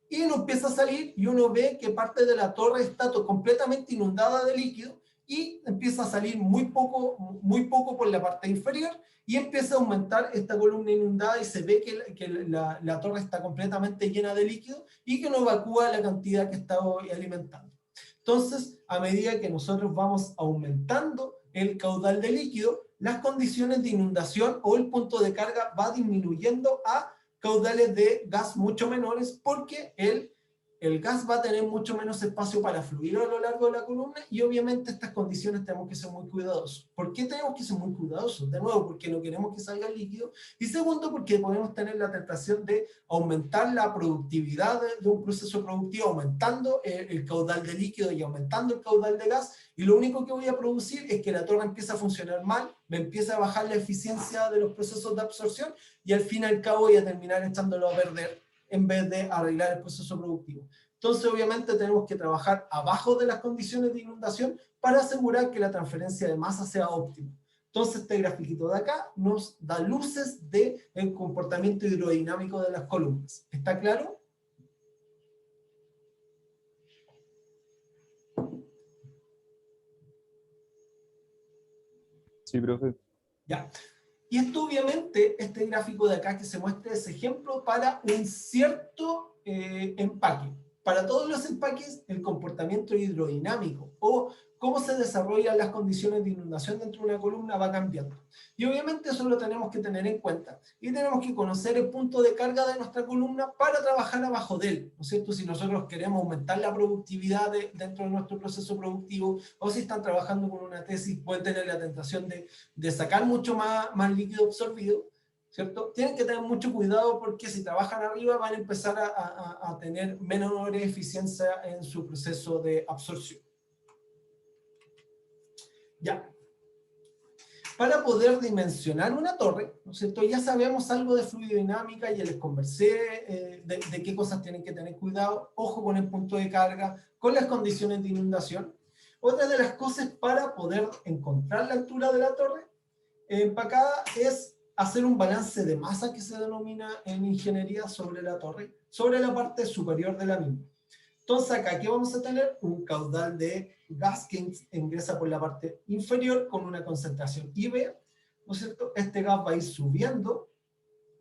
S1: y no empieza a salir, y uno ve que parte de la torre está completamente inundada de líquido, y empieza a salir muy poco por la parte inferior, y empieza a aumentar esta columna inundada, y se ve que la torre está completamente llena de líquido, y que no evacúa la cantidad que está alimentando. Entonces, a medida que nosotros vamos aumentando el caudal de líquido, las condiciones de inundación o el punto de carga va disminuyendo a caudales de gas mucho menores, porque el gas va a tener mucho menos espacio para fluir a lo largo de la columna, y obviamente estas condiciones tenemos que ser muy cuidadosos. ¿Por qué tenemos que ser muy cuidadosos? De nuevo, porque no queremos que salga el líquido, y segundo, porque podemos tener la tentación de aumentar la productividad de un proceso productivo, aumentando el caudal de líquido y aumentando el caudal de gas, y lo único que voy a producir es que la torre empiece a funcionar mal, me empieza a bajar la eficiencia de los procesos de absorción, y al fin y al cabo voy a terminar echándolo a perder en vez de arreglar el proceso productivo. Entonces, obviamente, tenemos que trabajar abajo de las condiciones de inundación para asegurar que la transferencia de masa sea óptima. Entonces, este grafiquito de acá nos da luces del comportamiento hidrodinámico de las columnas. ¿Está claro?
S2: Sí, profe.
S1: Ya. Y esto obviamente, este gráfico de acá que se muestra es ejemplo para un cierto empaque. Para todos los empaques, el comportamiento hidrodinámico o cómo se desarrollan las condiciones de inundación dentro de una columna va cambiando. Y obviamente eso lo tenemos que tener en cuenta. Y tenemos que conocer el punto de carga de nuestra columna para trabajar abajo de él, ¿no es cierto? Si nosotros queremos aumentar la productividad dentro de nuestro proceso productivo, o si están trabajando con una tesis, pueden tener la tentación de sacar mucho más líquido absorbido, ¿cierto? Tienen que tener mucho cuidado, porque si trabajan arriba van a empezar a tener menor eficiencia en su proceso de absorción. Ya. Para poder dimensionar una torre, ¿no es cierto? Ya sabemos algo de fluidodinámica, ya les conversé de qué cosas tienen que tener cuidado. Ojo con el punto de carga, con las condiciones de inundación. Otra de las cosas para poder encontrar la altura de la torre empacada es hacer un balance de masa, que se denomina en ingeniería, sobre la torre, sobre la parte superior de la misma. Entonces acá, ¿qué vamos a tener? Un caudal de gas que ingresa por la parte inferior con una concentración IB, ¿no es cierto? Este gas va a ir subiendo,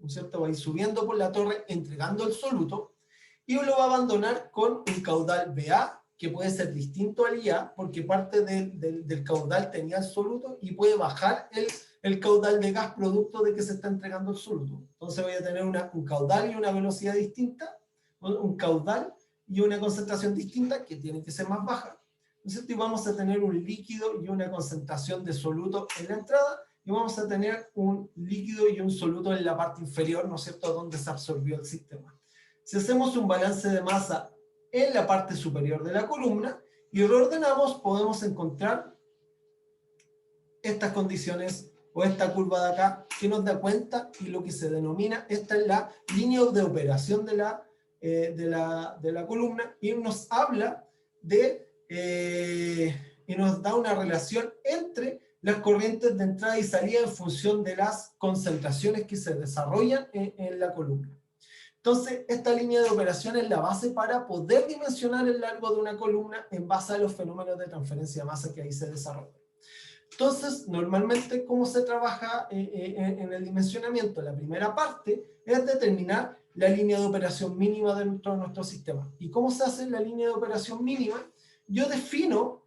S1: ¿no es cierto? Va a ir subiendo por la torre, entregando el soluto, y lo va a abandonar con un caudal BA, que puede ser distinto al IA, porque parte del caudal tenía el soluto, y puede bajar el caudal de gas producto de que se está entregando el soluto. Entonces voy a tener un caudal y una velocidad distinta, un caudal y una concentración distinta, que tiene que ser más baja, ¿no es cierto? Y vamos a tener un líquido y una concentración de soluto en la entrada, y vamos a tener un líquido y un soluto en la parte inferior, ¿no es cierto?, donde se absorbió el sistema. Si hacemos un balance de masa en la parte superior de la columna y reordenamos, podemos encontrar estas condiciones o esta curva de acá, que nos da cuenta, y lo que se denomina, esta es la línea de operación de la columna, y nos habla de y nos da una relación entre las corrientes de entrada y salida en función de las concentraciones que se desarrollan en la columna. Entonces, esta línea de operación es la base para poder dimensionar el largo de una columna en base a los fenómenos de transferencia de masa que ahí se desarrollan. Entonces, normalmente, ¿cómo se trabaja en el dimensionamiento? La primera parte es determinar la línea de operación mínima dentro de nuestro sistema. ¿Y cómo se hace la línea de operación mínima? Yo defino,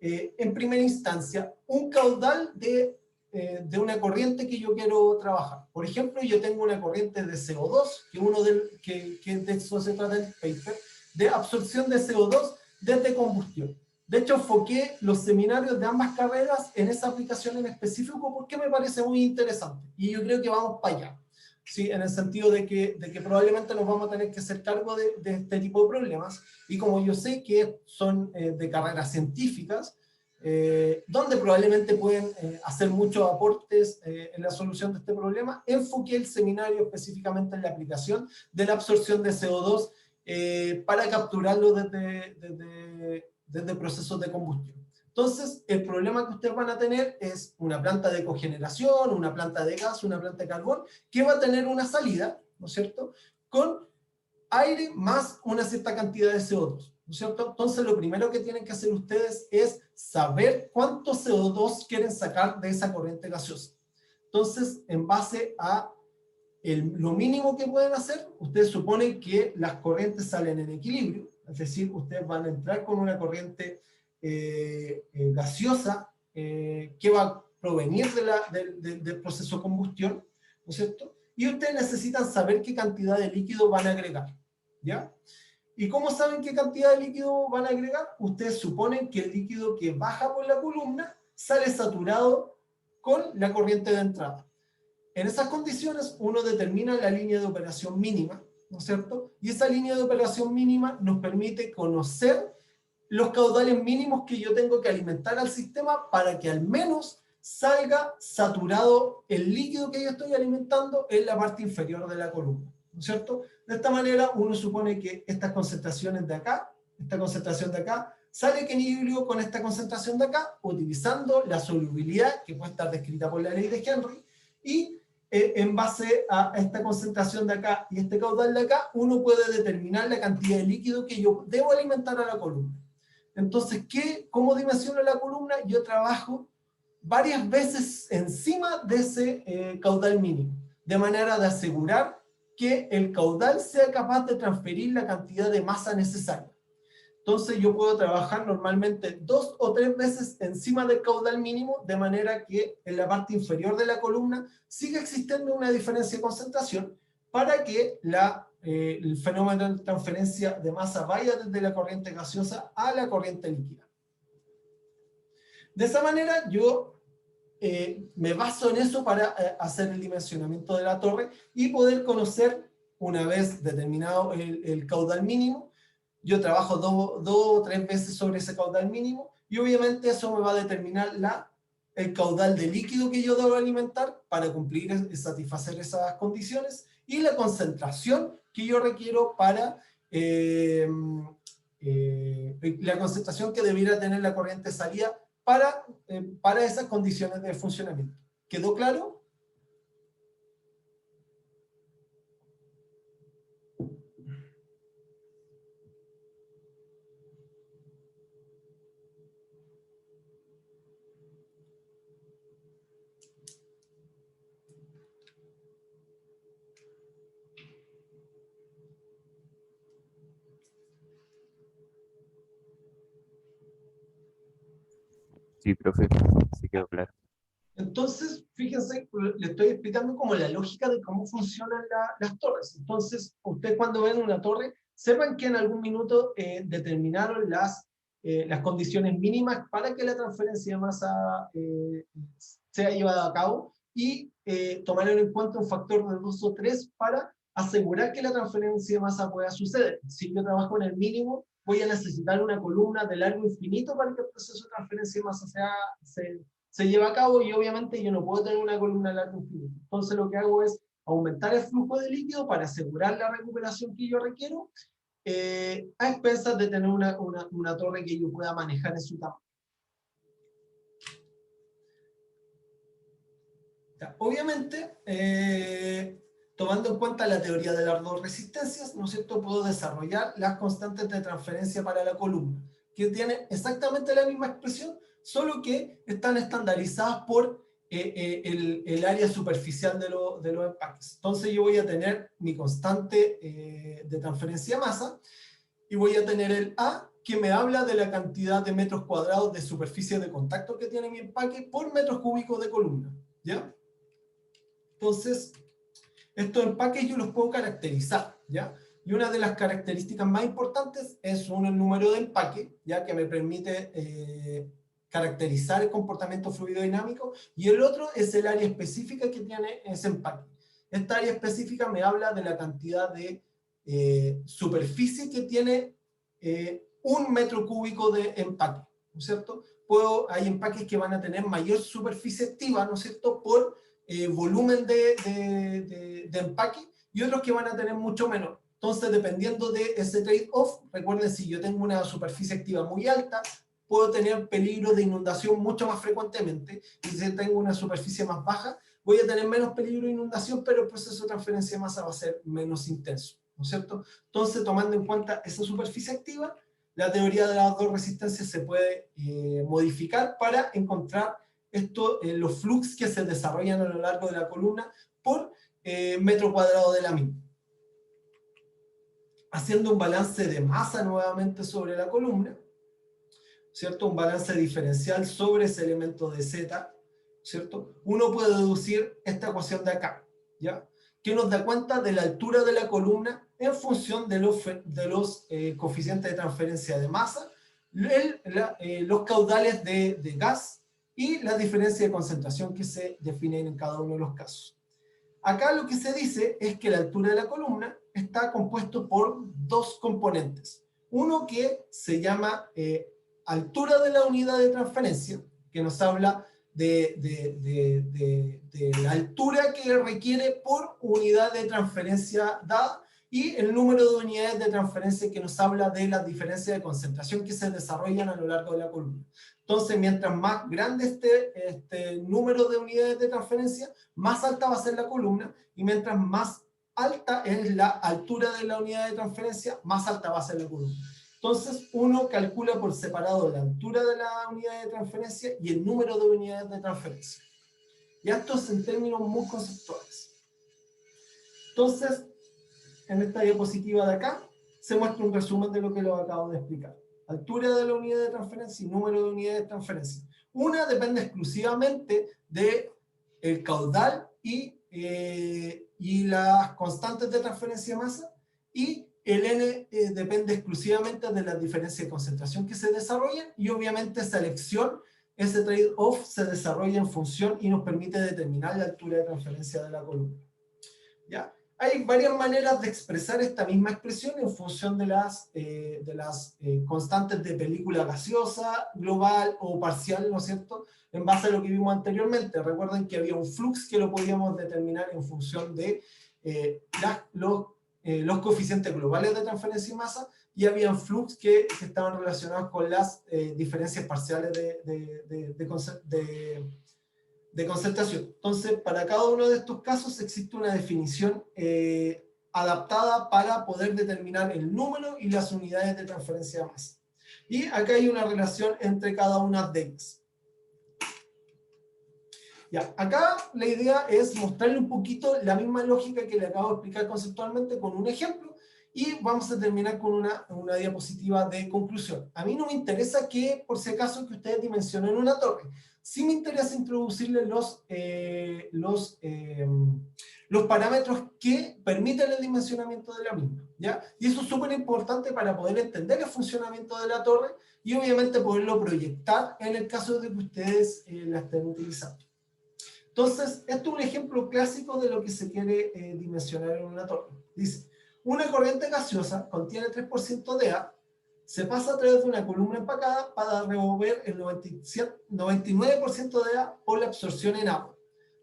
S1: en primera instancia, un caudal de una corriente que yo quiero trabajar. Por ejemplo, yo tengo una corriente de CO2, que de eso se trata el paper, de absorción de CO2 desde combustión. De hecho, enfoqué los seminarios de ambas carreras en esa aplicación en específico porque me parece muy interesante. Y yo creo que vamos para allá. ¿Sí? En el sentido de que probablemente nos vamos a tener que hacer cargo de este tipo de problemas. Y como yo sé que son de carreras científicas, donde probablemente pueden hacer muchos aportes en la solución de este problema, enfoqué el seminario específicamente en la aplicación de la absorción de CO2 para capturarlo desde procesos de combustión. Entonces, el problema que ustedes van a tener es una planta de cogeneración, una planta de gas, una planta de carbón, que va a tener una salida, ¿no es cierto?, con aire más una cierta cantidad de CO2, ¿no es cierto? Entonces, lo primero que tienen que hacer ustedes es saber cuánto CO2 quieren sacar de esa corriente gaseosa. Entonces, en base a lo mínimo que pueden hacer, ustedes suponen que las corrientes salen en equilibrio, es decir, ustedes van a entrar con una corriente gaseosa que va a provenir del proceso de combustión, ¿no es cierto? Y ustedes necesitan saber qué cantidad de líquido van a agregar, ¿ya? ¿Y cómo saben qué cantidad de líquido van a agregar? Ustedes suponen que el líquido que baja por la columna sale saturado con la corriente de entrada. En esas condiciones, uno determina la línea de operación mínima, ¿no es cierto? Y esa línea de operación mínima nos permite conocer los caudales mínimos que yo tengo que alimentar al sistema para que al menos salga saturado el líquido que yo estoy alimentando en la parte inferior de la columna, ¿no es cierto? De esta manera, uno supone que estas concentraciones de acá, esta concentración de acá, sale en equilibrio con esta concentración de acá, utilizando la solubilidad que puede estar descrita por la ley de Henry, y en base a esta concentración de acá y este caudal de acá, uno puede determinar la cantidad de líquido que yo debo alimentar a la columna. Entonces, ¿cómo dimensiono la columna? Yo trabajo varias veces encima de ese caudal mínimo, de manera de asegurar que el caudal sea capaz de transferir la cantidad de masa necesaria. Entonces yo puedo trabajar normalmente 2 o 3 veces encima del caudal mínimo, de manera que en la parte inferior de la columna siga existiendo una diferencia de concentración para que el fenómeno de transferencia de masa vaya desde la corriente gaseosa a la corriente líquida. De esa manera yo me baso en eso para hacer el dimensionamiento de la torre y poder conocer, una vez determinado el caudal mínimo, yo trabajo 2 o 3 veces sobre ese caudal mínimo y obviamente eso me va a determinar el caudal de líquido que yo debo alimentar para cumplir y satisfacer esas condiciones y la concentración que yo requiero para la concentración que debiera tener la corriente de salida para esas condiciones de funcionamiento. ¿Quedó claro?
S2: Sí, profe, sí quedó claro.
S1: Entonces, fíjense, le estoy explicando como la lógica de cómo funcionan las torres. Entonces, ustedes cuando ven una torre, sepan que en algún minuto determinaron las condiciones mínimas para que la transferencia de masa sea llevada a cabo y tomaron en cuenta un factor de 2 o 3 para asegurar que la transferencia de masa pueda suceder. Si yo trabajo en el mínimo, voy a necesitar una columna de largo infinito para que el proceso de transferencia de masa se lleva a cabo y obviamente yo no puedo tener una columna de largo infinito. Entonces lo que hago es aumentar el flujo de líquido para asegurar la recuperación que yo requiero a expensas de tener una torre que yo pueda manejar en su tamaño. Ya, obviamente, tomando en cuenta la teoría de las dos resistencias, ¿no es cierto?, puedo desarrollar las constantes de transferencia para la columna, que tienen exactamente la misma expresión, solo que están estandarizadas por el área superficial de los empaques. Entonces yo voy a tener mi constante de transferencia de masa, y voy a tener el A, que me habla de la cantidad de metros cuadrados de superficie de contacto que tiene mi empaque por metros cúbicos de columna, ¿ya? Entonces, estos empaques yo los puedo caracterizar, ¿ya? Y una de las características más importantes es, uno, el número de empaque, ya que me permite caracterizar el comportamiento fluidodinámico, y el otro es el área específica que tiene ese empaque. Esta área específica me habla de la cantidad de superficie que tiene un metro cúbico de empaque, ¿no es cierto? Hay empaques que van a tener mayor superficie activa, ¿no es cierto?, por volumen de empaque, y otros que van a tener mucho menos. Entonces, dependiendo de ese trade-off, recuerden, si yo tengo una superficie activa muy alta, puedo tener peligro de inundación mucho más frecuentemente, y si tengo una superficie más baja, voy a tener menos peligro de inundación, pero el proceso de transferencia de masa va a ser menos intenso, ¿no es cierto? Entonces, tomando en cuenta esa superficie activa, la teoría de las dos resistencias se puede modificar para encontrar los flujos que se desarrollan a lo largo de la columna por metro cuadrado de la misma. Haciendo un balance de masa nuevamente sobre la columna, ¿cierto? Un balance diferencial sobre ese elemento de Z, ¿cierto? Uno puede deducir esta ecuación de acá, ¿ya? Que nos da cuenta de la altura de la columna en función de los coeficientes de transferencia de masa, los caudales de gas y la diferencia de concentración que se definen en cada uno de los casos. Acá lo que se dice es que la altura de la columna está compuesto por dos componentes. Uno que se llama altura de la unidad de transferencia, que nos habla de la altura que requiere por unidad de transferencia dada, y el número de unidades de transferencia, que nos habla de las diferencias de concentración que se desarrollan a lo largo de la columna. Entonces, mientras más grande esté este número de unidades de transferencia, más alta va a ser la columna, y mientras más alta es la altura de la unidad de transferencia, más alta va a ser la columna. Entonces, uno calcula por separado la altura de la unidad de transferencia y el número de unidades de transferencia. Y esto es en términos muy conceptuales. Entonces, en esta diapositiva de acá, se muestra un resumen de lo que les acabo de explicar. Altura de la unidad de transferencia y número de unidades de transferencia. Una depende exclusivamente del caudal y las constantes de transferencia de masa, y el N depende exclusivamente de las diferencias de concentración que se desarrollan, y obviamente esa elección, ese trade-off se desarrolla en función y nos permite determinar la altura de transferencia de la columna. ¿Ya? Hay varias maneras de expresar esta misma expresión en función de las constantes de película gaseosa, global o parcial, ¿no es cierto?, en base a lo que vimos anteriormente. Recuerden que había un flux que lo podíamos determinar en función de los coeficientes globales de transferencia y masa, y había flux que estaban relacionados con las diferencias parciales de concentración. Entonces, para cada uno de estos casos existe una definición adaptada para poder determinar el número y las unidades de transferencia de masa. Y acá hay una relación entre cada una de ellas. Ya, acá la idea es mostrarle un poquito la misma lógica que le acabo de explicar conceptualmente con un ejemplo, y vamos a terminar con una diapositiva de conclusión. A mí no me interesa que, por si acaso, que ustedes dimensionen una torre. Sí me interesa introducirles los parámetros que permiten el dimensionamiento de la misma, ¿ya? Y eso es súper importante para poder entender el funcionamiento de la torre y obviamente poderlo proyectar en el caso de que ustedes la estén utilizando. Entonces, esto es un ejemplo clásico de lo que se quiere dimensionar en una torre. Dice, una corriente gaseosa contiene 3% de A, se pasa a través de una columna empacada para remover el 99% de A por la absorción en agua.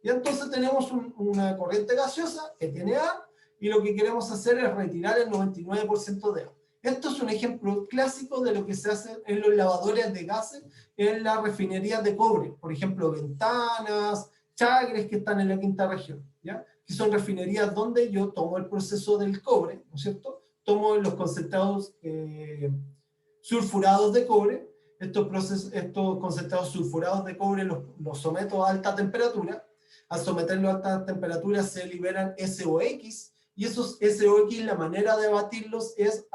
S1: Y entonces tenemos una corriente gaseosa que tiene A, y lo que queremos hacer es retirar el 99% de A. Esto es un ejemplo clásico de lo que se hace en los lavadores de gases en las refinerías de cobre. Por ejemplo, ventanas, Chagres, que están en la quinta región, ¿ya? Que son refinerías donde yo tomo el proceso del cobre, ¿no es cierto? Tomo los concentrados sulfurados de cobre, estos concentrados sulfurados de cobre los someto a alta temperatura. Al someterlo a alta temperatura se liberan SOX, y esos SOX, la manera de abatirlos es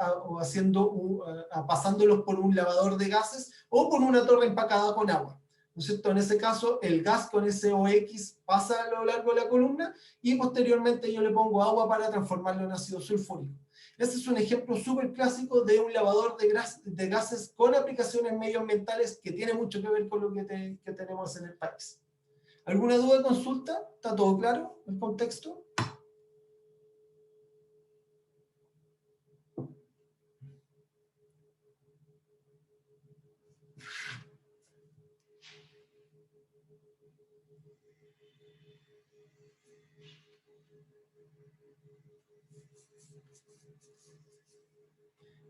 S1: pasándolos por un lavador de gases o por una torre empacada con agua, ¿no es cierto? En ese caso, el gas con SOX pasa a lo largo de la columna y posteriormente yo le pongo agua para transformarlo en ácido sulfúrico. Este es un ejemplo súper clásico de un lavador de gases con aplicaciones medioambientales que tiene mucho que ver con lo que tenemos en el país. ¿Alguna duda, consulta? ¿Está todo claro el contexto?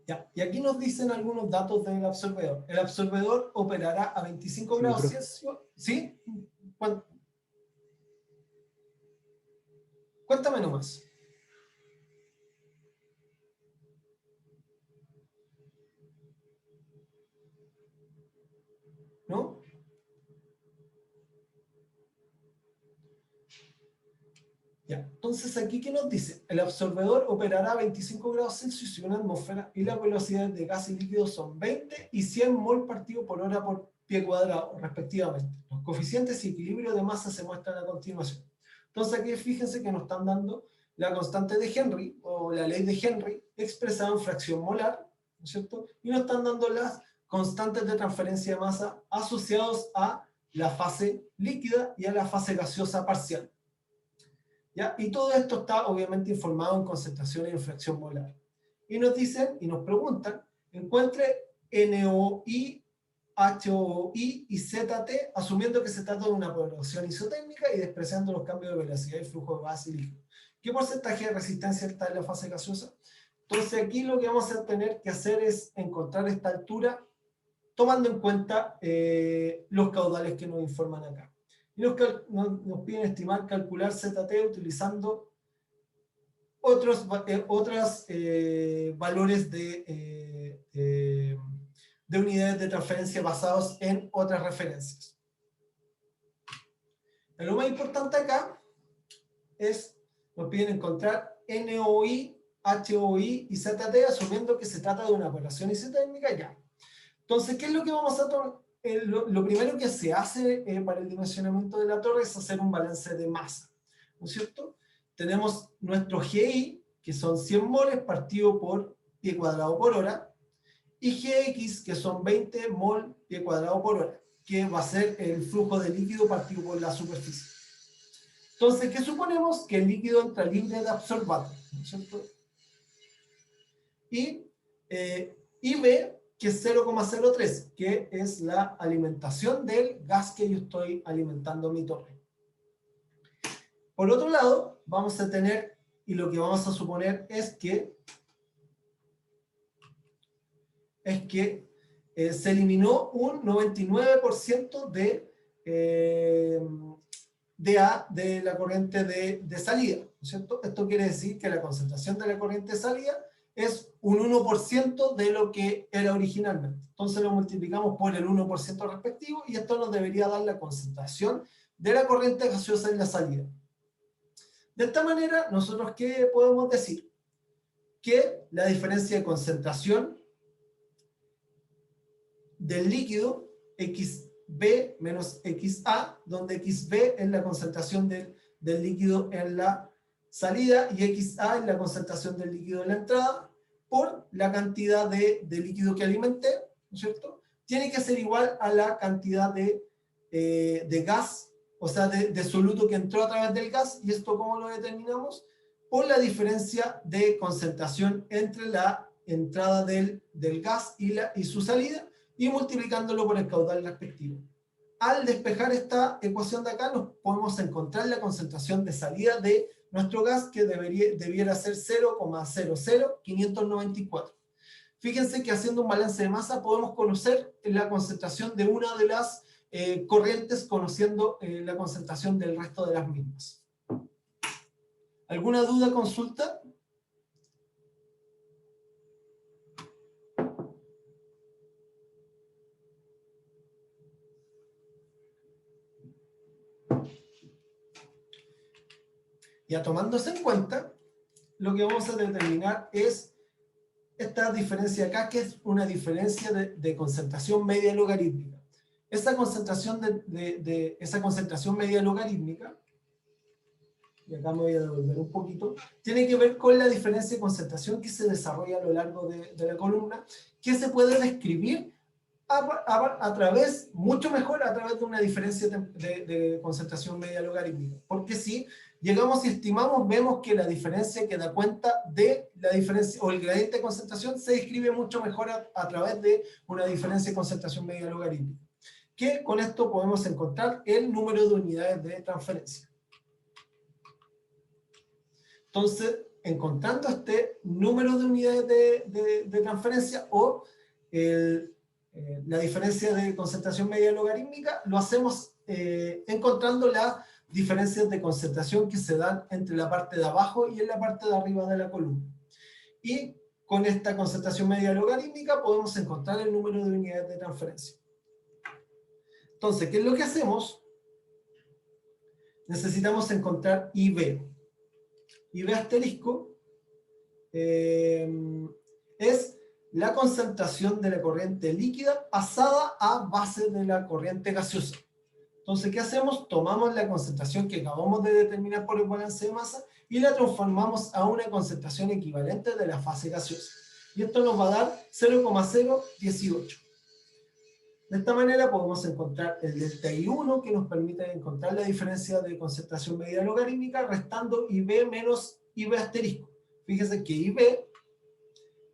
S1: Ya, y aquí nos dicen algunos datos del absorbedor. El absorbedor operará a 25
S2: Sí,
S1: grados
S2: profe.
S1: Celsius. ¿Sí? Cuéntame nomás. ¿No? Ya, entonces aquí, ¿qué nos dice? El absorbedor operará a 25 grados Celsius y una atmósfera, y las velocidades de gas y líquido son 20 y 100 mol partido por hora por pie cuadrado, respectivamente. Los coeficientes y equilibrio de masa se muestran a continuación. Entonces aquí fíjense que nos están dando la constante de Henry, o la ley de Henry, expresada en fracción molar, ¿no es cierto? Y nos están dando las constantes de transferencia de masa asociados a la fase líquida y a la fase gaseosa parcial. ¿Ya? Y todo esto está obviamente informado en concentraciones en fracción molar. Y nos dicen, y nos preguntan, encuentre NOI, HOI y ZT, asumiendo que se trata de una producción isotérmica y despreciando los cambios de velocidad y flujo de gas y líquido. ¿Qué porcentaje de resistencia está en la fase gaseosa? Entonces aquí lo que vamos a tener que hacer es encontrar esta altura tomando en cuenta los caudales que nos informan acá. Y nos piden estimar, calcular ZT utilizando otros valores de unidades de transferencia basados en otras referencias. Lo más importante acá es, nos piden encontrar NOI, HOI y ZT, asumiendo que se trata de una operación isotérmica ya. Entonces, ¿qué es lo que vamos a tomar? Lo primero que se hace para el dimensionamiento de la torre es hacer un balance de masa, ¿no es cierto? Tenemos nuestro GI, que son 100 moles partido por pie cuadrado por hora, y GX, que son 20 mol pie cuadrado por hora, que va a ser el flujo de líquido partido por la superficie. Entonces, ¿qué suponemos? Que el líquido entra libre de absorbante, ¿no es cierto? Y B, que es 0,03, que es la alimentación del gas que yo estoy alimentando mi torre. Por otro lado, vamos a tener, y lo que vamos a suponer es que se eliminó un 99% de la corriente de salida, ¿no es cierto? Esto quiere decir que la concentración de la corriente de salida es un 1% de lo que era originalmente. Entonces lo multiplicamos por el 1% respectivo y esto nos debería dar la concentración de la corriente gaseosa en la salida. De esta manera, nosotros ¿qué podemos decir? Que la diferencia de concentración del líquido XB menos XA, donde XB es la concentración del líquido en la salida y XA es la concentración del líquido en la entrada, por la cantidad de líquido que alimenté, ¿no es cierto? Tiene que ser igual a la cantidad de gas, o sea, de soluto que entró a través del gas. ¿Y esto cómo lo determinamos? Por la diferencia de concentración entre la entrada del gas y su salida, y multiplicándolo por el caudal respectivo. Al despejar esta ecuación de acá, nos podemos encontrar la concentración de salida de nuestro gas, que debiera ser 0,00594. Fíjense que haciendo un balance de masa podemos conocer la concentración de una de las corrientes conociendo la concentración del resto de las mismas. ¿Alguna duda, consulta? Ya tomándose en cuenta, lo que vamos a determinar es esta diferencia acá, que es una diferencia de concentración media logarítmica. Esa concentración, esa concentración media logarítmica, y acá me voy a devolver un poquito, tiene que ver con la diferencia de concentración que se desarrolla a lo largo de la columna, que se puede describir a través, mucho mejor a través de una diferencia de concentración media logarítmica. Porque si llegamos y estimamos, vemos que la diferencia que da cuenta de la diferencia, o el gradiente de concentración, se describe mucho mejor a través de una diferencia de concentración media logarítmica. Que con esto podemos encontrar el número de unidades de transferencia. Entonces, encontrando este número de unidades de transferencia o la diferencia de concentración media logarítmica, lo hacemos encontrando las diferencias de concentración que se dan entre la parte de abajo y en la parte de arriba de la columna. Y con esta concentración media logarítmica podemos encontrar el número de unidades de transferencia. Entonces, ¿qué es lo que hacemos? Necesitamos encontrar IB. IB asterisco es la concentración de la corriente líquida pasada a base de la corriente gaseosa. Entonces, ¿qué hacemos? Tomamos la concentración que acabamos de determinar por el balance de masa y la transformamos a una concentración equivalente de la fase gaseosa. Y esto nos va a dar 0,018. De esta manera podemos encontrar el delta I1, que nos permite encontrar la diferencia de concentración media logarítmica, restando IB menos IB asterisco. Fíjense que IB,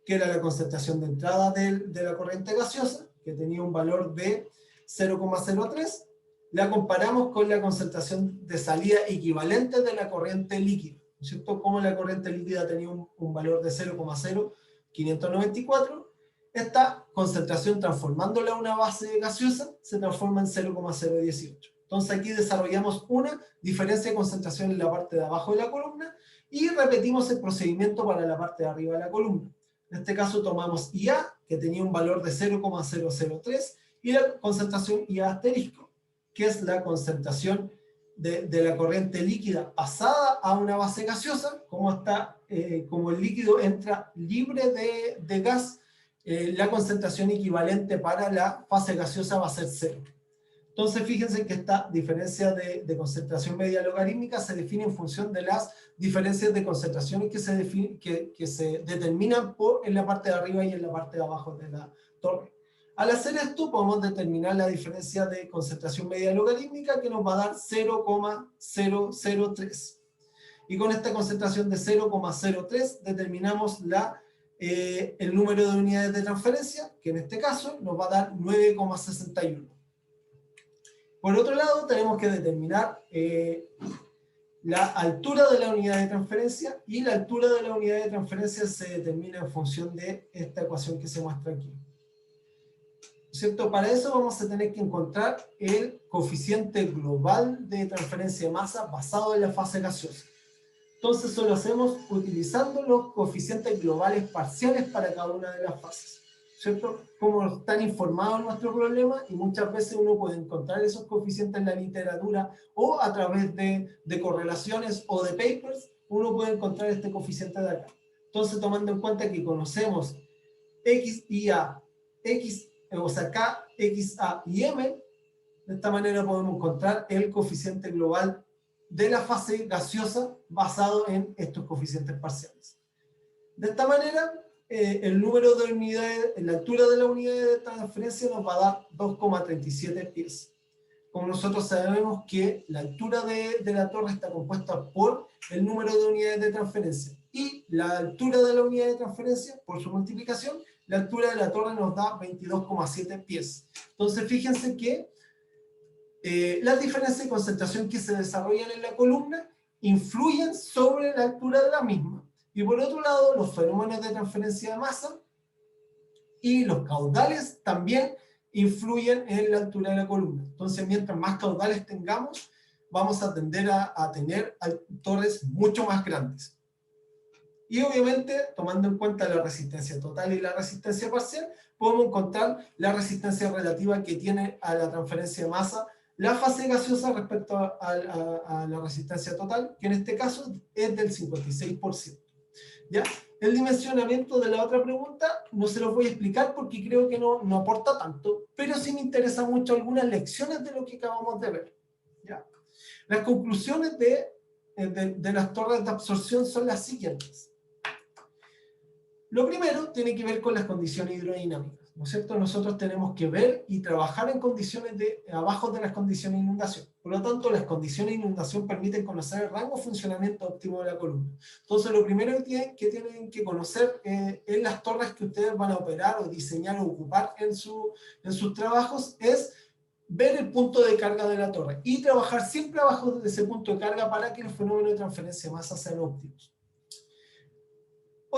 S1: que era la concentración de entrada de la corriente gaseosa, que tenía un valor de 0,03, la comparamos con la concentración de salida equivalente de la corriente líquida, ¿no es cierto? Como la corriente líquida tenía un valor de 0,0594, esta concentración, transformándola a una base gaseosa, se transforma en 0,018. Entonces aquí desarrollamos una diferencia de concentración en la parte de abajo de la columna y repetimos el procedimiento para la parte de arriba de la columna. En este caso tomamos IA, que tenía un valor de 0,003, y la concentración IA asterisco, que es la concentración de la corriente líquida pasada a una base gaseosa, como el líquido entra libre de gas, la concentración equivalente para la fase gaseosa va a ser 0. Entonces fíjense que esta diferencia de concentración media logarítmica se define en función de las diferencias de concentraciones que se determinan en la parte de arriba y en la parte de abajo de la torre. Al hacer esto podemos determinar la diferencia de concentración media logarítmica, que nos va a dar 0,003. Y con esta concentración de 0,03 determinamos el número de unidades de transferencia, que en este caso nos va a dar 9,61. Por otro lado, tenemos que determinar la altura de la unidad de transferencia, y la altura de la unidad de transferencia se determina en función de esta ecuación que se muestra aquí. ¿Cierto? Para eso vamos a tener que encontrar el coeficiente global de transferencia de masa basado en la fase gaseosa. Entonces eso lo hacemos utilizando los coeficientes globales parciales para cada una de las fases, ¿cierto? Como están informados en nuestro problema, y muchas veces uno puede encontrar esos coeficientes en la literatura o a través de correlaciones o de papers, uno puede encontrar este coeficiente de acá. Entonces, tomando en cuenta que conocemos X y A, o sea, K, X, A y M, de esta manera podemos encontrar el coeficiente global de la fase gaseosa basado en estos coeficientes parciales. De esta manera, el número de unidades, la altura de la unidad de transferencia nos va a dar 2,37 pies. Como nosotros sabemos que la altura de la torre está compuesta por el número de unidades de transferencia y la altura de la unidad de transferencia, por su multiplicación, la altura de la torre nos da 22,7 pies. Entonces fíjense que las diferencias de concentración que se desarrollan en la columna influyen sobre la altura de la misma. Y por otro lado, los fenómenos de transferencia de masa y los caudales también influyen en la altura de la columna. Entonces, mientras más caudales tengamos, vamos a tender a tener torres mucho más grandes. Y obviamente, tomando en cuenta la resistencia total y la resistencia parcial, podemos encontrar la resistencia relativa que tiene a la transferencia de masa la fase gaseosa respecto a la resistencia total, que en este caso es del 56%. ¿Ya? El dimensionamiento de la otra pregunta no se los voy a explicar porque creo que no aporta tanto, pero sí me interesa mucho algunas lecciones de lo que acabamos de ver. ¿Ya? Las conclusiones de las torres de absorción son las siguientes. Lo primero tiene que ver con las condiciones hidrodinámicas, ¿no es cierto? Nosotros tenemos que ver y trabajar en condiciones abajo de las condiciones de inundación. Por lo tanto, las condiciones de inundación permiten conocer el rango de funcionamiento óptimo de la columna. Entonces, lo primero que tienen que conocer en las torres que ustedes van a operar o diseñar o ocupar en sus trabajos es ver el punto de carga de la torre y trabajar siempre abajo de ese punto de carga para que los fenómenos de transferencia de masa sean óptimos.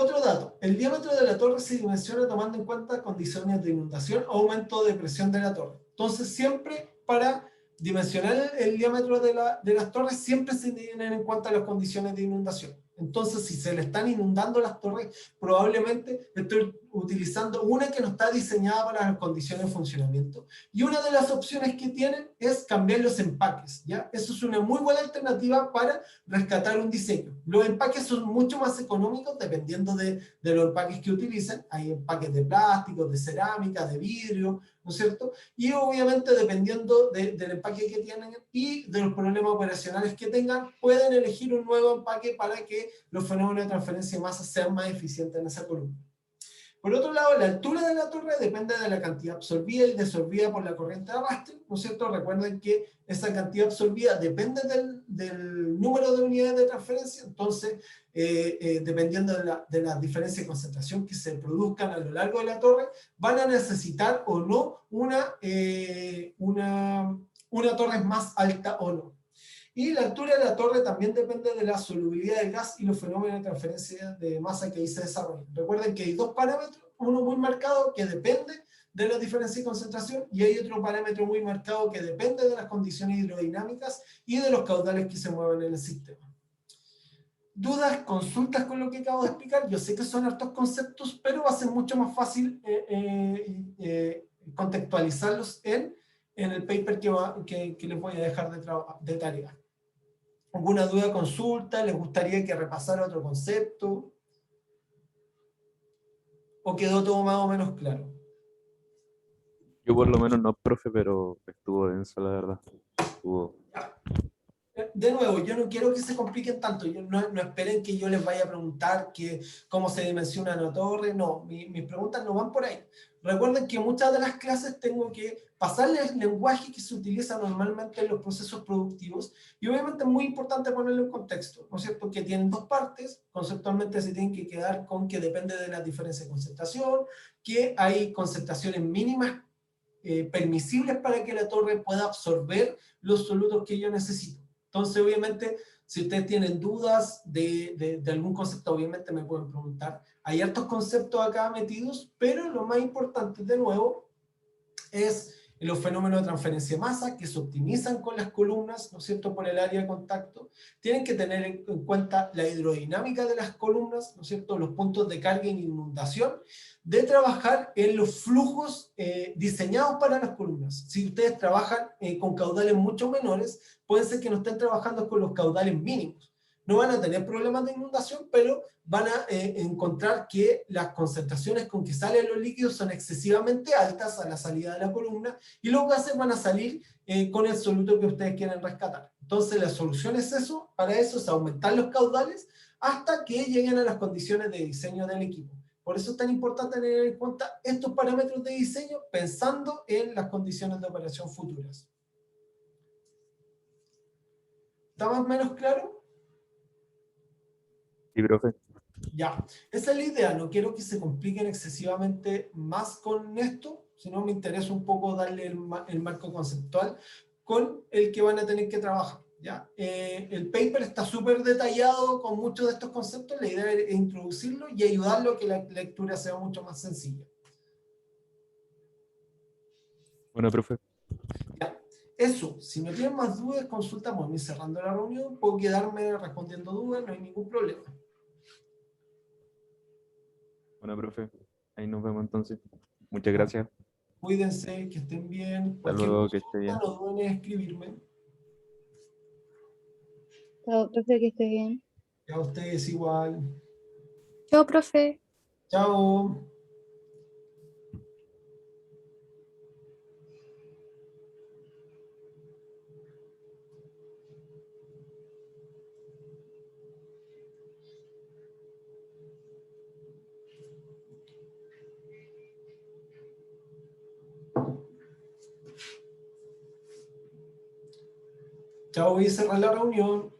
S1: Otro dato, el diámetro de la torre se dimensiona tomando en cuenta condiciones de inundación o aumento de presión de la torre. Entonces, siempre para dimensionar el diámetro de las torres, siempre se tienen en cuenta las condiciones de inundación. Entonces, si se le están inundando las torres, probablemente estoy utilizando una que no está diseñada para las condiciones de funcionamiento. Y una de las opciones que tienen es cambiar los empaques, ¿ya? Eso es una muy buena alternativa para rescatar un diseño. Los empaques son mucho más económicos dependiendo de los empaques que utilicen. Hay empaques de plástico, de cerámica, de vidrio, ¿no es cierto? Y obviamente dependiendo del empaque que tienen y de los problemas operacionales que tengan, pueden elegir un nuevo empaque para que los fenómenos de transferencia de masa sean más eficientes en esa columna. Por otro lado, la altura de la torre depende de la cantidad absorbida y desorbida por la corriente de arrastre, ¿no es cierto? Recuerden que esa cantidad absorbida depende del número de unidades de transferencia, entonces, dependiendo de la diferencia de concentración que se produzcan a lo largo de la torre, van a necesitar o no una torre más alta o no. Y la altura de la torre también depende de la solubilidad del gas y los fenómenos de transferencia de masa que ahí se desarrollan. Recuerden que hay dos parámetros, uno muy marcado que depende de la diferencia de concentración y hay otro parámetro muy marcado que depende de las condiciones hidrodinámicas y de los caudales que se mueven en el sistema. ¿Dudas, consultas con lo que acabo de explicar? Yo sé que son hartos conceptos, pero va a ser mucho más fácil contextualizarlos en el paper que les voy a dejar de tarea. ¿Alguna duda, consulta? ¿Les gustaría que repasara otro concepto? ¿O quedó todo más o menos claro?
S2: Yo por lo menos no, profe, pero estuvo denso, la verdad. Estuvo...
S1: De nuevo, yo no quiero que se compliquen tanto, no esperen que yo les vaya a preguntar cómo se dimensiona una torre, no, mis preguntas no van por ahí. Recuerden que muchas de las clases tengo que pasarles el lenguaje que se utiliza normalmente en los procesos productivos y obviamente es muy importante ponerlo en contexto, ¿no es cierto? Que tienen dos partes, conceptualmente se tienen que quedar con que depende de la diferencia de concentración, que hay concentraciones mínimas permisibles para que la torre pueda absorber los solutos que yo necesito. Entonces, obviamente, si ustedes tienen dudas de algún concepto, obviamente me pueden preguntar. Hay hartos conceptos acá metidos, pero lo más importante, de nuevo, es los fenómenos de transferencia de masa que se optimizan con las columnas, ¿no es cierto?, por el área de contacto. Tienen que tener en cuenta la hidrodinámica de las columnas, ¿no es cierto?, los puntos de carga e inundación, de trabajar en los flujos diseñados para las columnas. Si ustedes trabajan con caudales mucho menores, puede ser que no estén trabajando con los caudales mínimos. No van a tener problemas de inundación, pero van a encontrar que las concentraciones con que salen los líquidos son excesivamente altas a la salida de la columna y los gases van a salir con el soluto que ustedes quieren rescatar. Entonces la solución es eso, para eso es aumentar los caudales hasta que lleguen a las condiciones de diseño del equipo. Por eso es tan importante tener en cuenta estos parámetros de diseño pensando en las condiciones de operación futuras. ¿Está más o menos claro?
S2: Sí, profe.
S1: Ya, esa es la idea, no quiero que se compliquen excesivamente más con esto, sino me interesa un poco darle el marco conceptual con el que van a tener que trabajar. ¿Ya? El paper está súper detallado con muchos de estos conceptos, la idea es introducirlo y ayudarlo a que la lectura sea mucho más sencilla.
S2: Bueno, profe.
S1: Ya. Eso, si no tienen más dudas, consultamos a mí cerrando la reunión, puedo quedarme respondiendo dudas, no hay ningún problema.
S2: Bueno, profe. Ahí nos vemos entonces. Muchas
S1: Ya.
S2: gracias.
S1: Cuídense, que estén bien.
S2: Hasta
S1: Cualquier
S2: luego, que esté
S1: consulta,
S2: bien.
S1: no duden en escribirme.
S3: Chao, profe, que esté bien.
S1: A ustedes igual.
S3: Chao, profe.
S1: Chao. Chao, voy a cerrar la reunión.